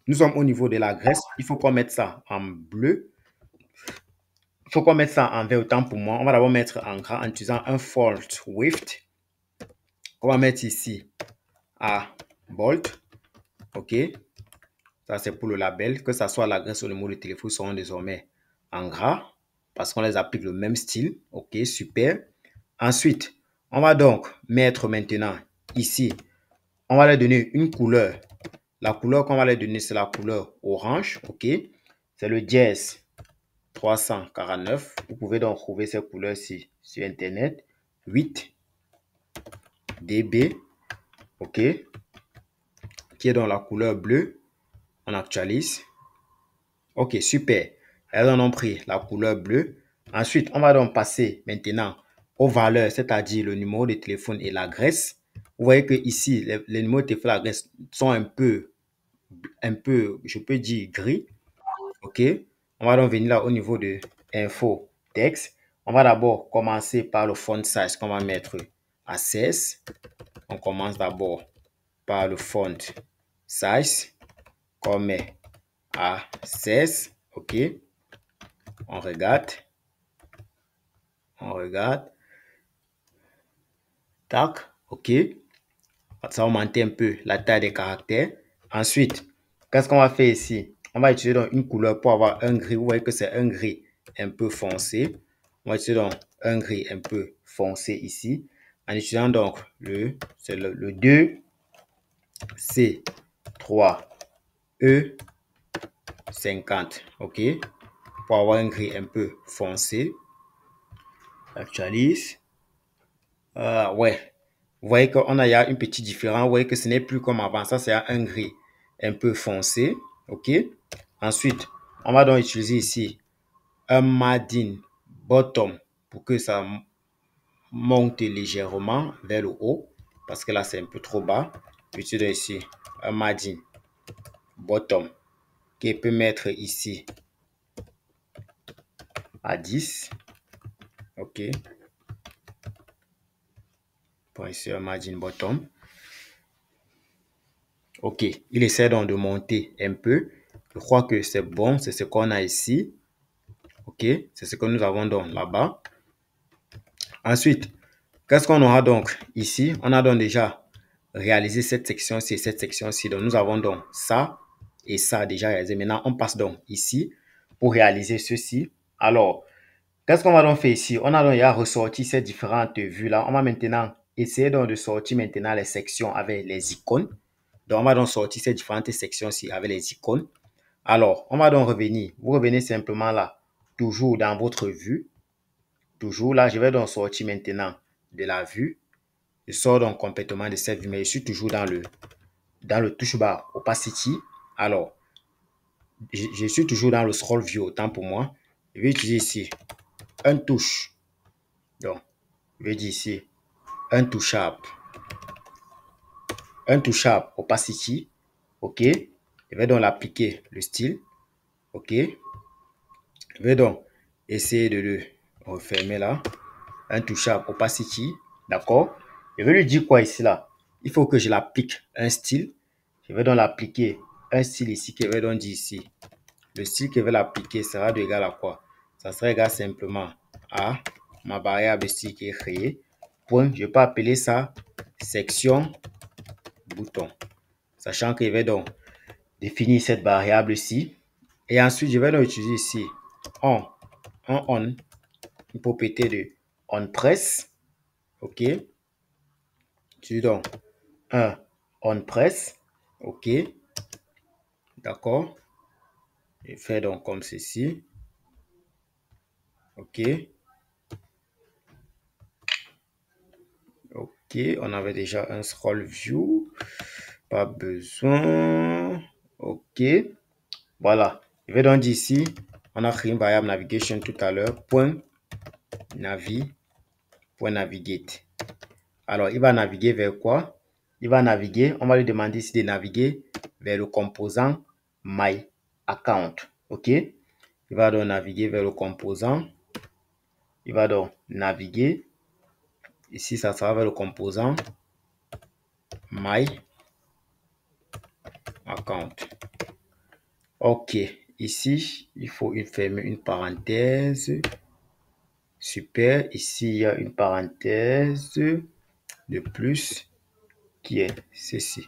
nous sommes au niveau de la graisse. Il faut qu'on mette ça en bleu. Il faut qu'on mette ça en vert, autant pour moi. On va d'abord mettre en gras en utilisant un Font Width. On va mettre ici à bold. OK. Ça, c'est pour le label. Que ça soit la graisse ou le mot de téléphone seront désormais en gras parce qu'on les applique le même style. OK, super. Ensuite, on va donc mettre maintenant ici, on va leur donner une couleur. La couleur qu'on va leur donner, c'est la couleur orange. OK. C'est le dièse 349. Vous pouvez donc trouver ces couleurs-ci sur Internet. 8 dB. OK. Qui est dans la couleur bleue. On actualise. OK, super. Elles en ont pris la couleur bleue. Ensuite, on va donc passer maintenant aux valeurs, c'est-à-dire le numéro de téléphone et l'adresse. Vous voyez que ici, les numéros de téléphone et l'adresse sont un peu, je peux dire, gris. OK. On va donc venir là au niveau de info texte. On va d'abord commencer par le font size qu'on va mettre à 16. On commence d'abord par le font size qu'on met à 16. OK. On regarde. On regarde. Tac. OK. Ça va augmenter un peu la taille des caractères. Ensuite, qu'est-ce qu'on va faire ici? On va utiliser donc une couleur pour avoir un gris. Vous voyez que c'est un gris un peu foncé. On va utiliser donc un gris un peu foncé ici. En utilisant donc le 2C3E50. OK. Pour avoir un gris un peu foncé. Actualise. Ouais. Vous voyez qu'on a, il y a une petite différence. Vous voyez que ce n'est plus comme avant. Ça, c'est un gris un peu foncé. OK. Ensuite, on va donc utiliser ici un margin bottom pour que ça monte légèrement vers le haut. Parce que là, c'est un peu trop bas. Utiliser ici un margin bottom qui peut mettre ici à 10. OK. Pour ici un margin bottom. OK, il essaie donc de monter un peu. Je crois que c'est bon, c'est ce qu'on a ici. OK, c'est ce que nous avons donc là-bas. Ensuite, qu'est-ce qu'on aura donc ici? On a donc déjà réalisé cette section-ci et cette section-ci. Donc, nous avons donc ça et ça déjà réalisé. Maintenant, on passe donc ici pour réaliser ceci. Alors, qu'est-ce qu'on va donc faire ici? On a donc déjà ressorti ces différentes vues-là. On va maintenant essayer donc de sortir maintenant les sections avec les icônes. Donc, on va donc sortir ces différentes sections-ci avec les icônes. Alors, on va donc revenir. Vous revenez simplement là, toujours dans votre vue. Toujours là, je vais donc sortir maintenant de la vue. Je sors donc complètement de cette vue, mais je suis toujours dans le touche bar opacity. Alors, je suis toujours dans le scroll view, autant pour moi. Je vais utiliser ici un touche. Donc, Je vais dire ici intouchable. Intouchable opacity. OK. Je vais donc l'appliquer le style. OK. Je vais donc essayer de le refermer là. Intouchable opacity. D'accord. Je vais lui dire quoi ici là? Il faut que je l'applique un style. Je vais donc l'appliquer un style ici que je vais donc dire ici. Le style que je vais l'appliquer sera de égal à quoi? Ça sera égal simplement à ma variable style qui est créée. Point. Je peux appeler ça section bouton. Sachant que je vais donc définir cette variable ici. Et ensuite, je vais donc utiliser ici on, une propriété de onPress. OK. Tu donc un onPress. OK. D'accord. Je fais donc comme ceci. OK. OK. On avait déjà un scroll view. Pas besoin. OK. Voilà. Je vais donc dire ici, on a créé une variable navigation tout à l'heure. Point navigate. Alors, il va naviguer vers quoi? Il va naviguer, on va lui demander ici de naviguer vers le composant My Account. OK? Il va donc naviguer vers le composant. Il va donc naviguer. Ici, ça sera vers le composant My Account. OK. Ici, il faut fermer une parenthèse. Super. Ici, il y a une parenthèse de plus qui est ceci.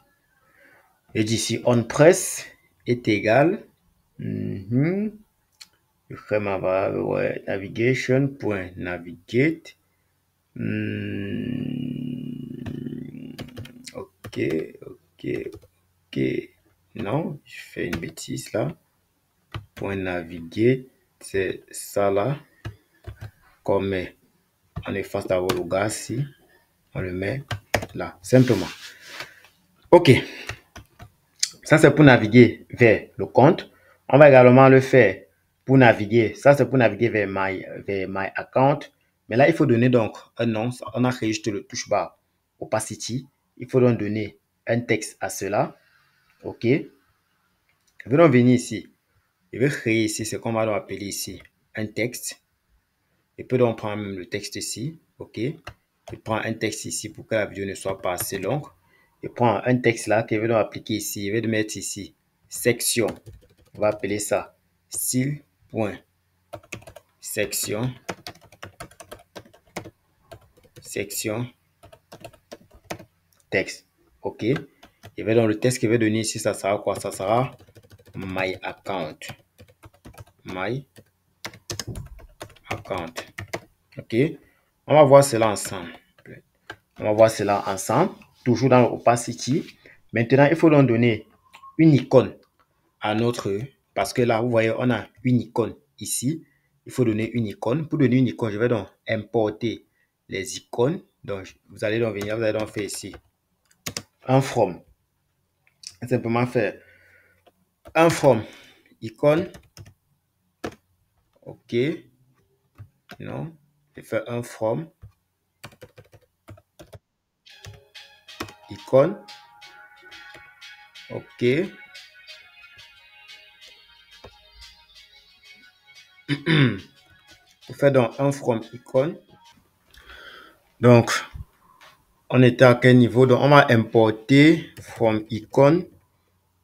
Et d'ici, onPress est égal. Je fais ma variable navigation.navigate. OK, OK, OK. Non, je fais une bêtise là. Point navigate, c'est ça là. Comme on efface d'abord le gars ici. On le met là, simplement. OK. Ça, c'est pour naviguer vers le compte. On va également le faire pour naviguer. Ça, c'est pour naviguer vers my account. Mais là, il faut donner donc un nom. On a créé juste le touche bar opacity. Il faut donc donner un texte à cela. OK. Je vais donc venir ici. Je vais créer ici ce qu'on va donc appeler ici un texte. Je peux donc prendre même le texte ici. OK. Je prends un texte ici pour que la vidéo ne soit pas assez longue. Je prends un texte là que je vais donc appliquer ici. Je vais le mettre ici. Section. On va appeler ça style.section. Section. Texte. OK. Je vais donc le texte que je vais donner ici, ça sera quoi? Ça sera my account. My account. OK. On va voir cela ensemble. On va voir cela ensemble. Toujours dans l'opacity. Maintenant, il faut donc donner une icône à notre, parce que là, vous voyez, on a une icône ici. Il faut donner une icône. Pour donner une icône, je vais donc importer les icônes. Donc, vous allez donc venir, vous allez donc faire ici un from. Simplement faire un from icône. OK. Non. Je fais un from icône. OK. Je fais donc un from icône. Donc, on était à quel niveau? Donc, on va importer from icône.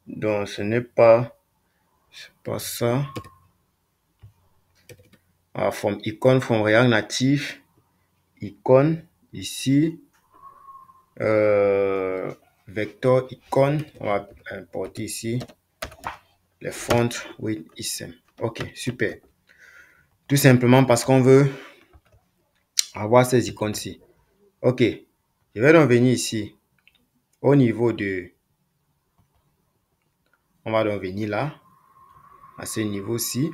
Donc, ce n'est pas ça. Alors, from icône, from React Native, icône, ici, vector icône, on va importer ici les font with ism. OK, super. Tout simplement parce qu'on veut avoir ces icônes-ci. OK, je vais donc venir ici au niveau de... On va donc venir là, à ce niveau-ci.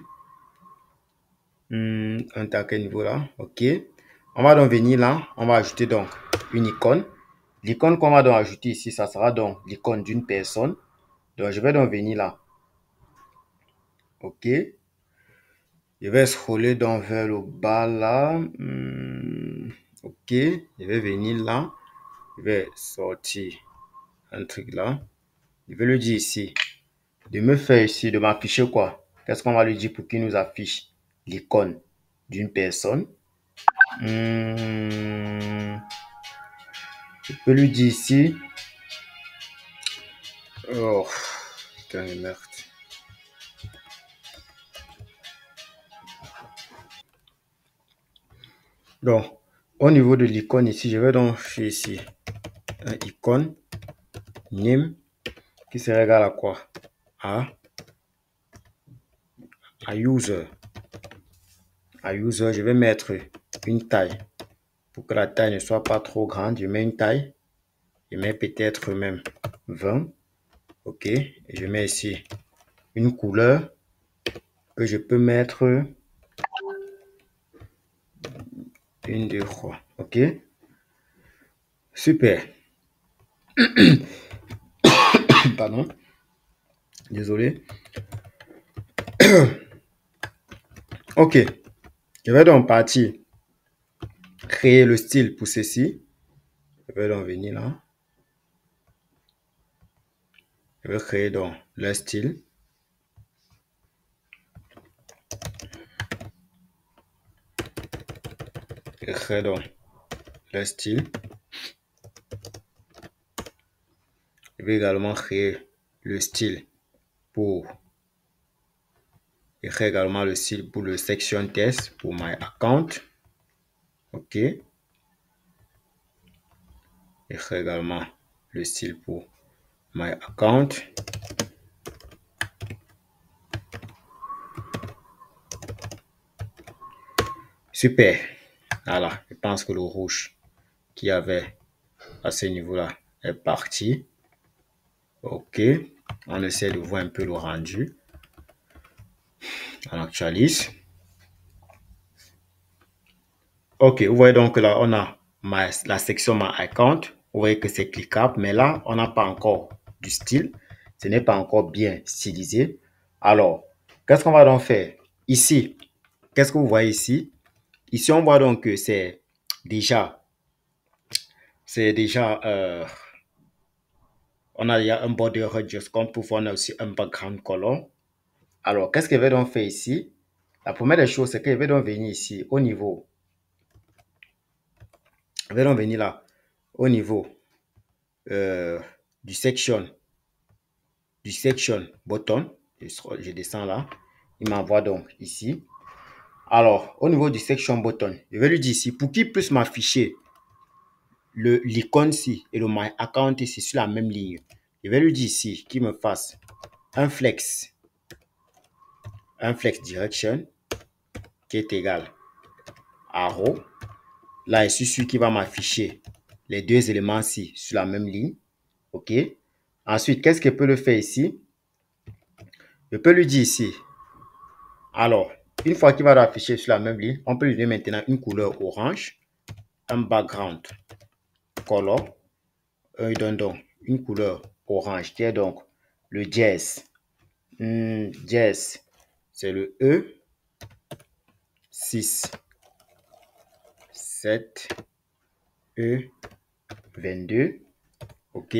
On est à quel niveau là? OK. On va donc venir là, on va ajouter donc une icône. L'icône qu'on va donc ajouter ici, ça sera donc l'icône d'une personne. Donc, je vais donc venir là. OK. Je vais scroller donc vers le bas là. Ok, je vais venir là. Je vais sortir un truc là. Je vais lui dire ici de me faire ici, de m'afficher quoi? Qu'est-ce qu'on va lui dire pour qu'il nous affiche l'icône d'une personne? Je peux lui dire ici. Oh, putain de merde. Donc, au niveau de l'icône ici, je vais donc faire ici un icône name qui sera égal à quoi? À user. À user, je vais mettre une taille. Pour que la taille ne soit pas trop grande, je mets une taille. Je mets peut-être même 20. OK. Et je mets ici une couleur que je peux mettre une, deux, trois. OK. Super. Pardon. Désolé. OK. Je vais donc partir créer le style pour ceci. Je vais donc venir là. Je vais créer donc le style. Je crée donc le style. Je vais également créer le style pour. Je crée également le style pour le section test pour my account. OK. Je crée également le style pour my account. Super. Voilà, je pense que le rouge qu'il y avait à ce niveau-là est parti. OK. On essaie de voir un peu le rendu. On actualise. OK, vous voyez donc là, on a la section My Account. Vous voyez que c'est cliquable, mais là, on n'a pas encore du style. Ce n'est pas encore bien stylisé. Alors, qu'est-ce qu'on va donc faire? Ici, qu'est-ce que vous voyez ici? Ici, on voit donc que c'est déjà, on a déjà un border radius comme pour voir, on a aussi un background color. Alors, qu'est-ce que je vais donc faire ici? La première des choses, c'est que je vais donc venir ici au niveau. Je vais donc venir là, au niveau du section button. Je descends là. Il m'envoie donc ici. Alors, au niveau du section button, je vais lui dire ici, pour qu'il puisse m'afficher l'icône ici et le My Account ici sur la même ligne, je vais lui dire ici qu'il me fasse un flex direction qui est égal à arrow. Là, je suis sûr qu'il va m'afficher les deux éléments ici sur la même ligne. OK. Ensuite, qu'est-ce que je peux le faire ici? Je peux lui dire ici. Alors, une fois qu'il va l'afficher sur la même ligne, on peut lui donner maintenant une couleur orange, un background color. Il donne donc une couleur orange qui est donc le jazz. Jazz, c'est le E 6 7 E 22. OK.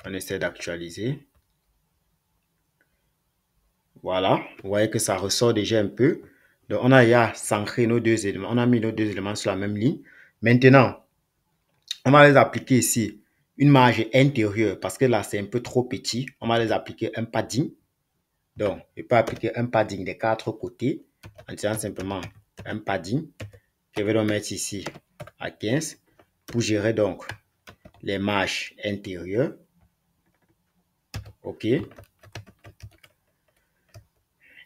On essaie d'actualiser. Voilà, vous voyez que ça ressort déjà un peu. Donc, on a déjà centré nos deux éléments. On a mis nos deux éléments sur la même ligne. Maintenant, on va les appliquer ici une marge intérieure parce que là, c'est un peu trop petit. On va les appliquer un padding. Donc, je peux appliquer un padding des quatre côtés en tirant simplement un padding. Je vais donc mettre ici à 15 pour gérer donc les marges intérieures. OK.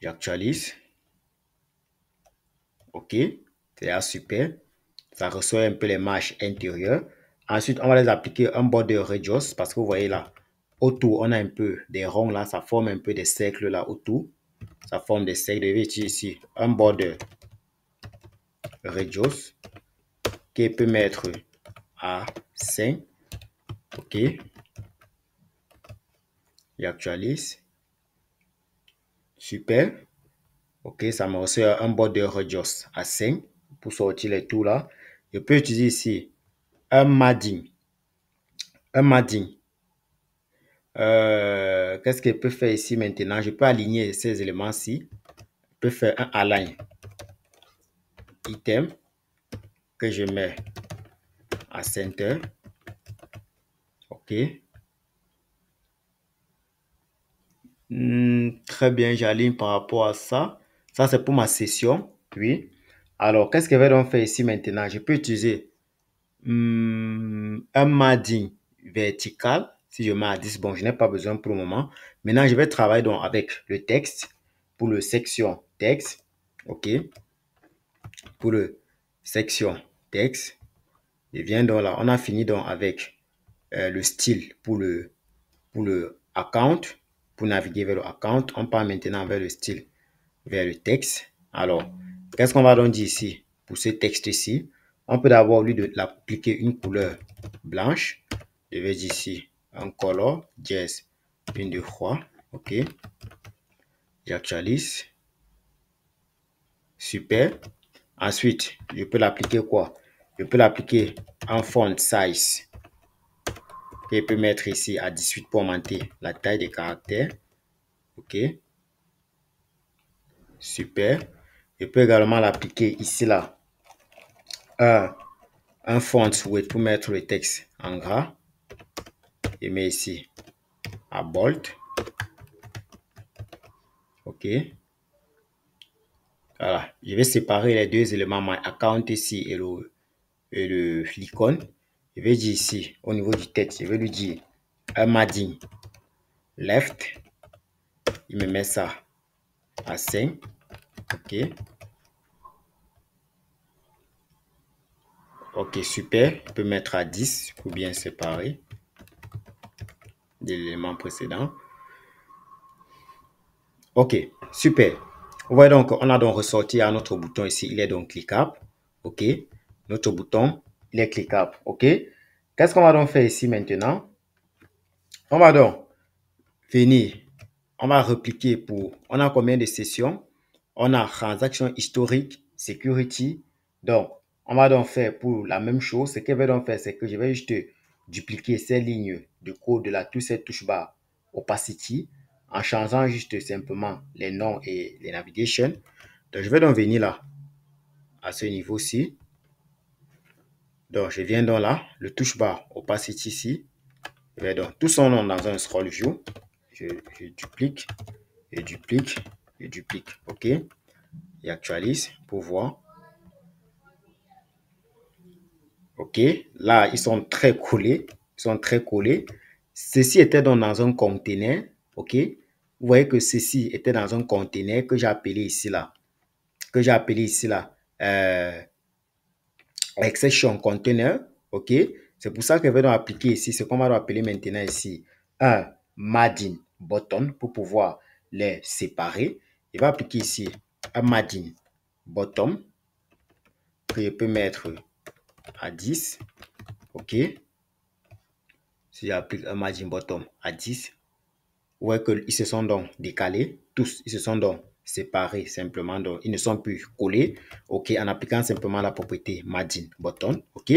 J'actualise. OK. C'est là super. Ça reçoit un peu les marges intérieures. Ensuite, on va les appliquer un border radius parce que vous voyez là, autour, on a un peu des ronds là. Ça forme un peu des cercles là autour. Ça forme des cercles. Je vais utiliser ici un border radius qui peut mettre à 5. OK. J'actualise. Super. OK, ça me reçoit un border radius à 5. pour sortir les tours là. Je peux utiliser ici un madding. Un madding. Qu'est-ce que je peux faire ici maintenant? Je peux aligner ces éléments-ci. Je peux faire un align item que je mets à center. OK. Très bien, j'aligne par rapport à ça. Ça, c'est pour ma session. Oui. Alors, qu'est-ce que je vais donc faire ici maintenant? Je peux utiliser un madding vertical. Si je mets à 10, bon, je n'ai pas besoin pour le moment. Maintenant, je vais travailler donc avec le texte pour le section texte. OK. Pour le section texte. Je viens donc là. On a fini donc avec le style pour le account. Pour naviguer vers le account, on part maintenant vers le style, vers le texte. Alors, qu'est-ce qu'on va donc dire ici? Pour ce texte-ci, on peut d'abord, au lieu de l'appliquer une couleur blanche, je vais dire ici un color, jazz, une de croix. OK. J'actualise. Super. Ensuite, je peux l'appliquer quoi? Je peux l'appliquer en font size. Je peux mettre ici à 18 pour augmenter la taille des caractères. OK. Super. Je peux également l'appliquer ici là. Un font width pour mettre le texte en gras. Je mets ici à bold. OK. Voilà. Je vais séparer les deux éléments, my account ici et l'icône. Je vais dire ici, au niveau du texte, je vais lui dire un madding left. Il me met ça à 5. OK. OK, super. Je peux mettre à 10 pour bien séparer de l'élément précédent. OK, super. Vous voyez donc, on a donc ressorti à notre bouton ici. Il est donc cliquable. OK. Notre bouton, il est cliquable. OK. Qu'est-ce qu'on va donc faire ici maintenant? On va donc venir. On va repliquer pour... On a combien de sessions? On a transaction historique, security. Donc, on va donc faire pour la même chose. Ce que je vais donc faire, c'est que je vais juste dupliquer ces lignes de code de la cette touche barre opacity en changeant juste simplement les noms et les navigations. Donc, je vais donc venir là, à ce niveau-ci. Donc, je viens donc là, le touche barre opacity ici. Je vais donc tout son nom dans un scroll view. Je duplique, et duplique, et duplique. OK. Et actualise pour voir. OK. Là, ils sont très collés. Ils sont très collés. Ceci était donc dans un conteneur. OK. Vous voyez que ceci était dans un conteneur que j'ai appelé ici là. Que j'ai appelé ici là. Exception container. OK. C'est pour ça que je vais donc appliquer ici ce qu'on va appeler maintenant ici un madding button pour pouvoir les séparer. Je vais appliquer ici un madding bottom que je peux mettre à 10. OK. Si j'applique un margin bottom à 10, vous voyez qu'ils se sont donc décalés. Tous, ils se sont donc séparés simplement. Donc, ils ne sont plus collés. OK. En appliquant simplement la propriété margin bottom. OK.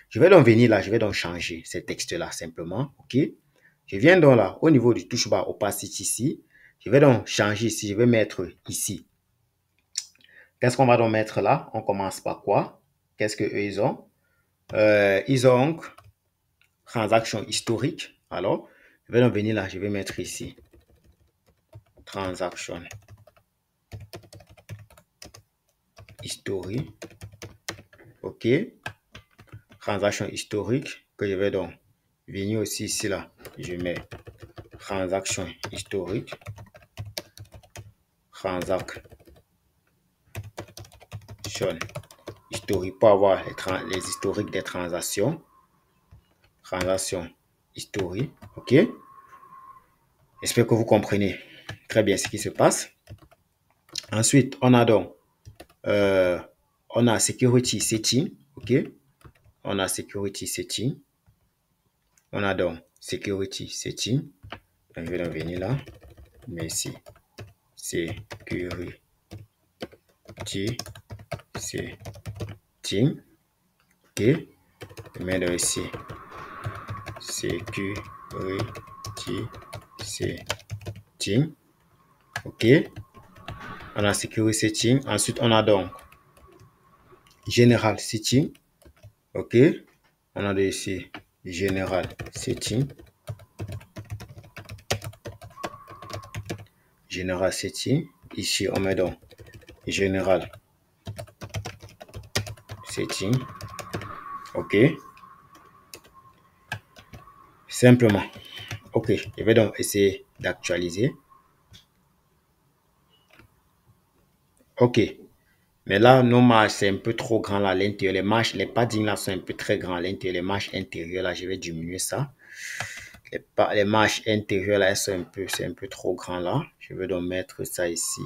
Je vais donc venir là. Je vais donc changer ces textes-là simplement. OK. Je viens donc là, au niveau du touche bar opacity ici. Je vais donc changer ici. Je vais mettre ici. Qu'est-ce qu'on va donc mettre là? On commence par quoi? Qu'est-ce qu'eux, ils ont? Ils ont transaction historique. Alors, je vais donc venir là, je vais mettre ici transaction historique. OK. Transaction historique que je vais donc venir aussi ici là. Je mets transaction historique. Transaction historique pour avoir les historiques des transactions. Transaction historique. OK. J'espère que vous comprenez très bien ce qui se passe. Ensuite, on a donc on a security setting. OK. On a security setting. On a donc security setting. Donc, je vais donc venir là. Mais ici, security setting. OK. Je mets dans ici security setting. OK. On a security setting. Ensuite, on a donc general setting. OK. On a ici general setting. General setting. Ici, on met donc general setting. OK. Simplement. OK. Je vais donc essayer d'actualiser. OK. Mais là, nos marges, c'est un peu trop grand là, à l'intérieur. Les paddings là sont un peu très grands à l'intérieur. Les marges intérieures là, je vais diminuer ça. Les marges intérieures là, c'est un peu trop grand là. Je vais donc mettre ça ici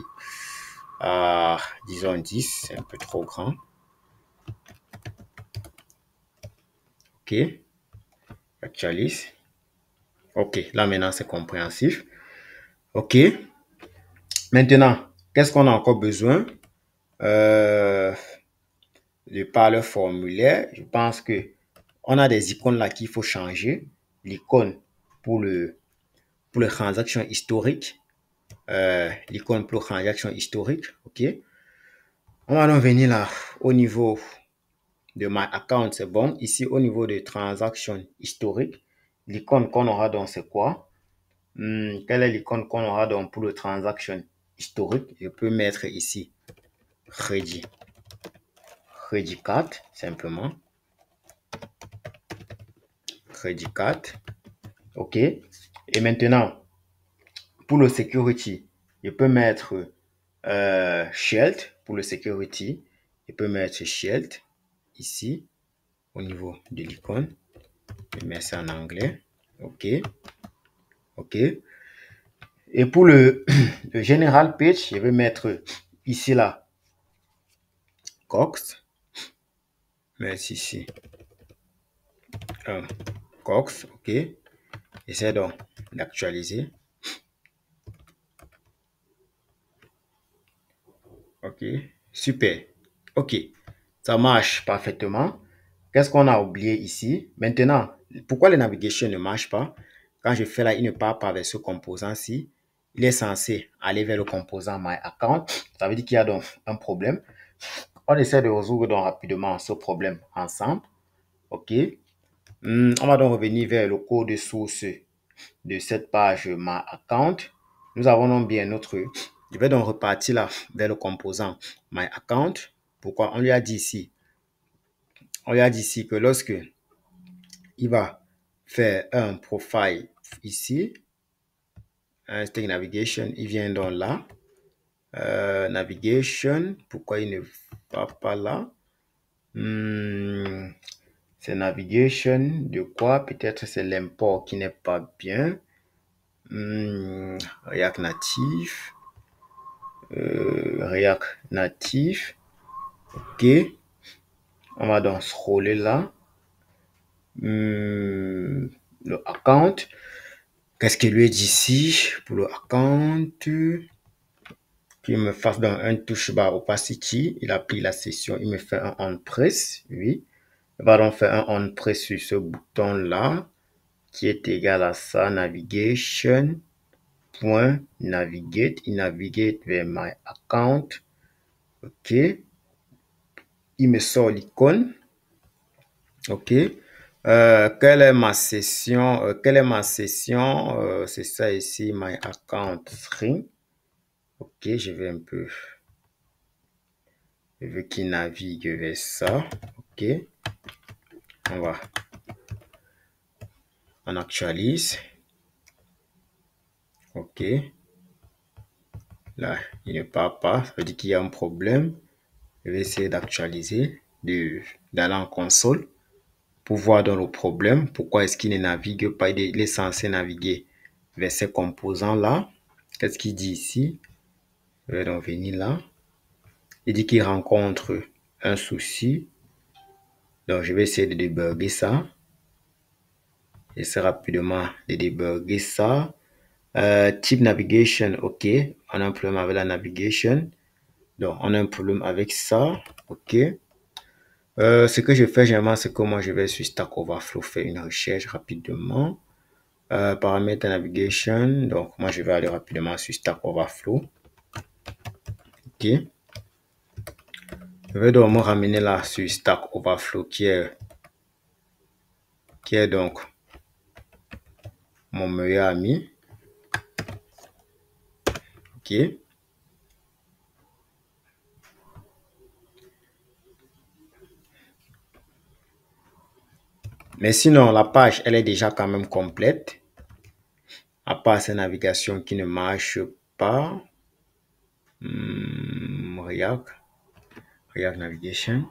à, disons 10. C'est un peu trop grand. OK. Actualise. OK. Là, maintenant, c'est compréhensif. OK. Maintenant, qu'est-ce qu'on a encore besoin? De par le formulaire, je pense que on a des icônes là qu'il faut changer. L'icône pour les transactions historiques. L'icône pour les transactions historiques. OK. On va donc venir là au niveau de My Account, c'est bon. Ici, au niveau de transactions historiques, l'icône qu'on aura donc, c'est quoi? Quelle est l'icône qu'on aura donc pour le transaction historique? Je peux mettre ici Ready Card, simplement. Ready Card. OK. Et maintenant, pour le security, je peux mettre Shield. Pour le security, je peux mettre Shield ici, au niveau de l'icône. Je mets ça en anglais. OK. OK. Et pour le General Page, je vais mettre ici là, Cox. Mais ici, Cox. OK. J'essaie donc d'actualiser. OK. Super. OK. Ça marche parfaitement. Qu'est-ce qu'on a oublié ici? Maintenant, pourquoi le navigation ne marche pas? Quand je fais là, il ne part pas vers ce composant-ci. Il est censé aller vers le composant My Account. Ça veut dire qu'il y a donc un problème. On essaie de résoudre donc rapidement ce problème ensemble. OK. On va donc revenir vers le code source de cette page My Account. Nous avons donc bien notre... Je vais donc repartir là vers le composant My Account. Pourquoi? On lui a dit ici. On lui a dit ici que lorsque il va faire un profile ici, un String Navigation, il vient donc là. Navigation, pourquoi il ne va pas là? C'est navigation de quoi? Peut-être c'est l'import qui n'est pas bien. React Native. React Native. OK. On va donc scroller là. Le account. Qu'est-ce qu'il lui dit ici pour le account? Qu'il me fasse dans un touch bar opacity. Il a pris la session. Il me fait un on press. Oui. Il va donc faire un on press sur ce bouton là qui est égal à ça. Navigation. Point navigate. Il navigate vers my account. OK. Il me sort l'icône. OK. Quelle est ma session? C'est ça ici, my account string. OK, je vais un peu. Je veux qu'il navigue vers ça. OK. On actualise. OK. Là, il ne part pas. Ça veut dire qu'il y a un problème. Je vais essayer d'actualiser, d'aller en console pour voir dans le problème. Pourquoi est-ce qu'il ne navigue pas? Il est censé naviguer vers ces composants-là. Qu'est-ce qu'il dit ici? Je vais donc venir là. Il dit qu'il rencontre un souci. Donc, je vais essayer de débugger ça. J'essaie rapidement de débugger ça. Type navigation, OK. On a un problème avec la navigation. Donc, on a un problème avec ça. OK. Ce que je fais généralement, c'est que moi, je vais sur Stack Overflow faire une recherche rapidement. Paramètres navigation. Donc, moi, je vais aller rapidement sur Stack Overflow. OK. Je vais donc me ramener là sur Stack Overflow qui est donc mon meilleur ami. OK. Mais sinon, la page, elle est déjà quand même complète. À part ces navigations qui ne marchent pas. React Navigation.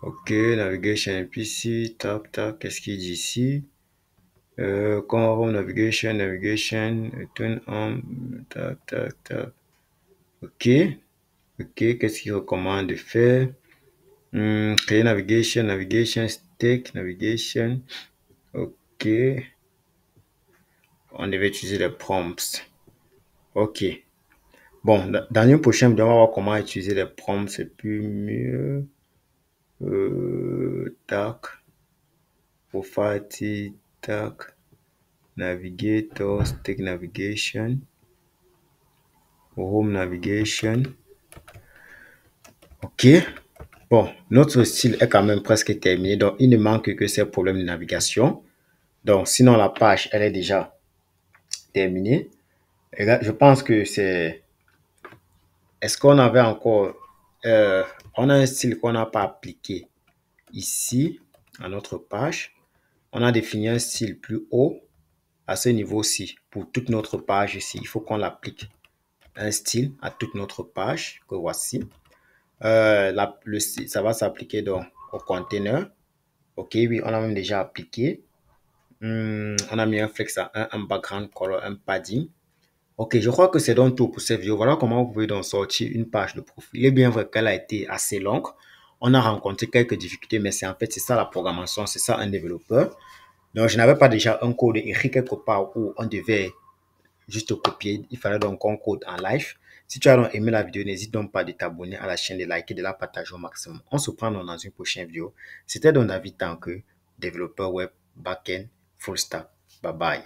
OK, Navigation PC, tac, tac, qu'est-ce qu'il dit ici? Home Navigation, turn on, tac, tac, tac. OK, OK, qu'est-ce qu'il recommande de faire? Créer navigation, stick, navigation. OK. On devait utiliser les prompts. OK. Bon, dans une prochaine vidéo, on va voir comment utiliser les prompts, c'est plus mieux. Tac. Profile, tac. Navigator, stick navigation. Home navigation. OK. Bon, notre style est quand même presque terminé. Donc, il ne manque que ces problèmes de navigation. Donc, sinon, la page, elle est déjà terminée. Et là, je pense que c'est... Est-ce qu'on avait encore... on a un style qu'on n'a pas appliqué ici, à notre page. On a défini un style plus haut à ce niveau-ci. Pour toute notre page ici, il faut qu'on l'applique. Un style à toute notre page que voici. Ça va s'appliquer donc au container. OK, oui, on a même déjà appliqué. On a mis un flex à un background color, un padding. OK, je crois que c'est donc tout pour cette vidéo. Voilà comment vous pouvez donc sortir une page de profil. Il est bien vrai qu'elle a été assez longue. On a rencontré quelques difficultés, mais c'est ça la programmation, c'est ça un développeur. Donc, je n'avais pas déjà un code écrit quelque part où on devait juste copier. Il fallait donc qu'on code en live. Si tu as donc aimé la vidéo, n'hésite donc pas de t'abonner à la chaîne, de liker, de la partager au maximum. On se prend donc dans une prochaine vidéo. C'était donc David Tanque, développeur web, backend, full stack. Bye bye.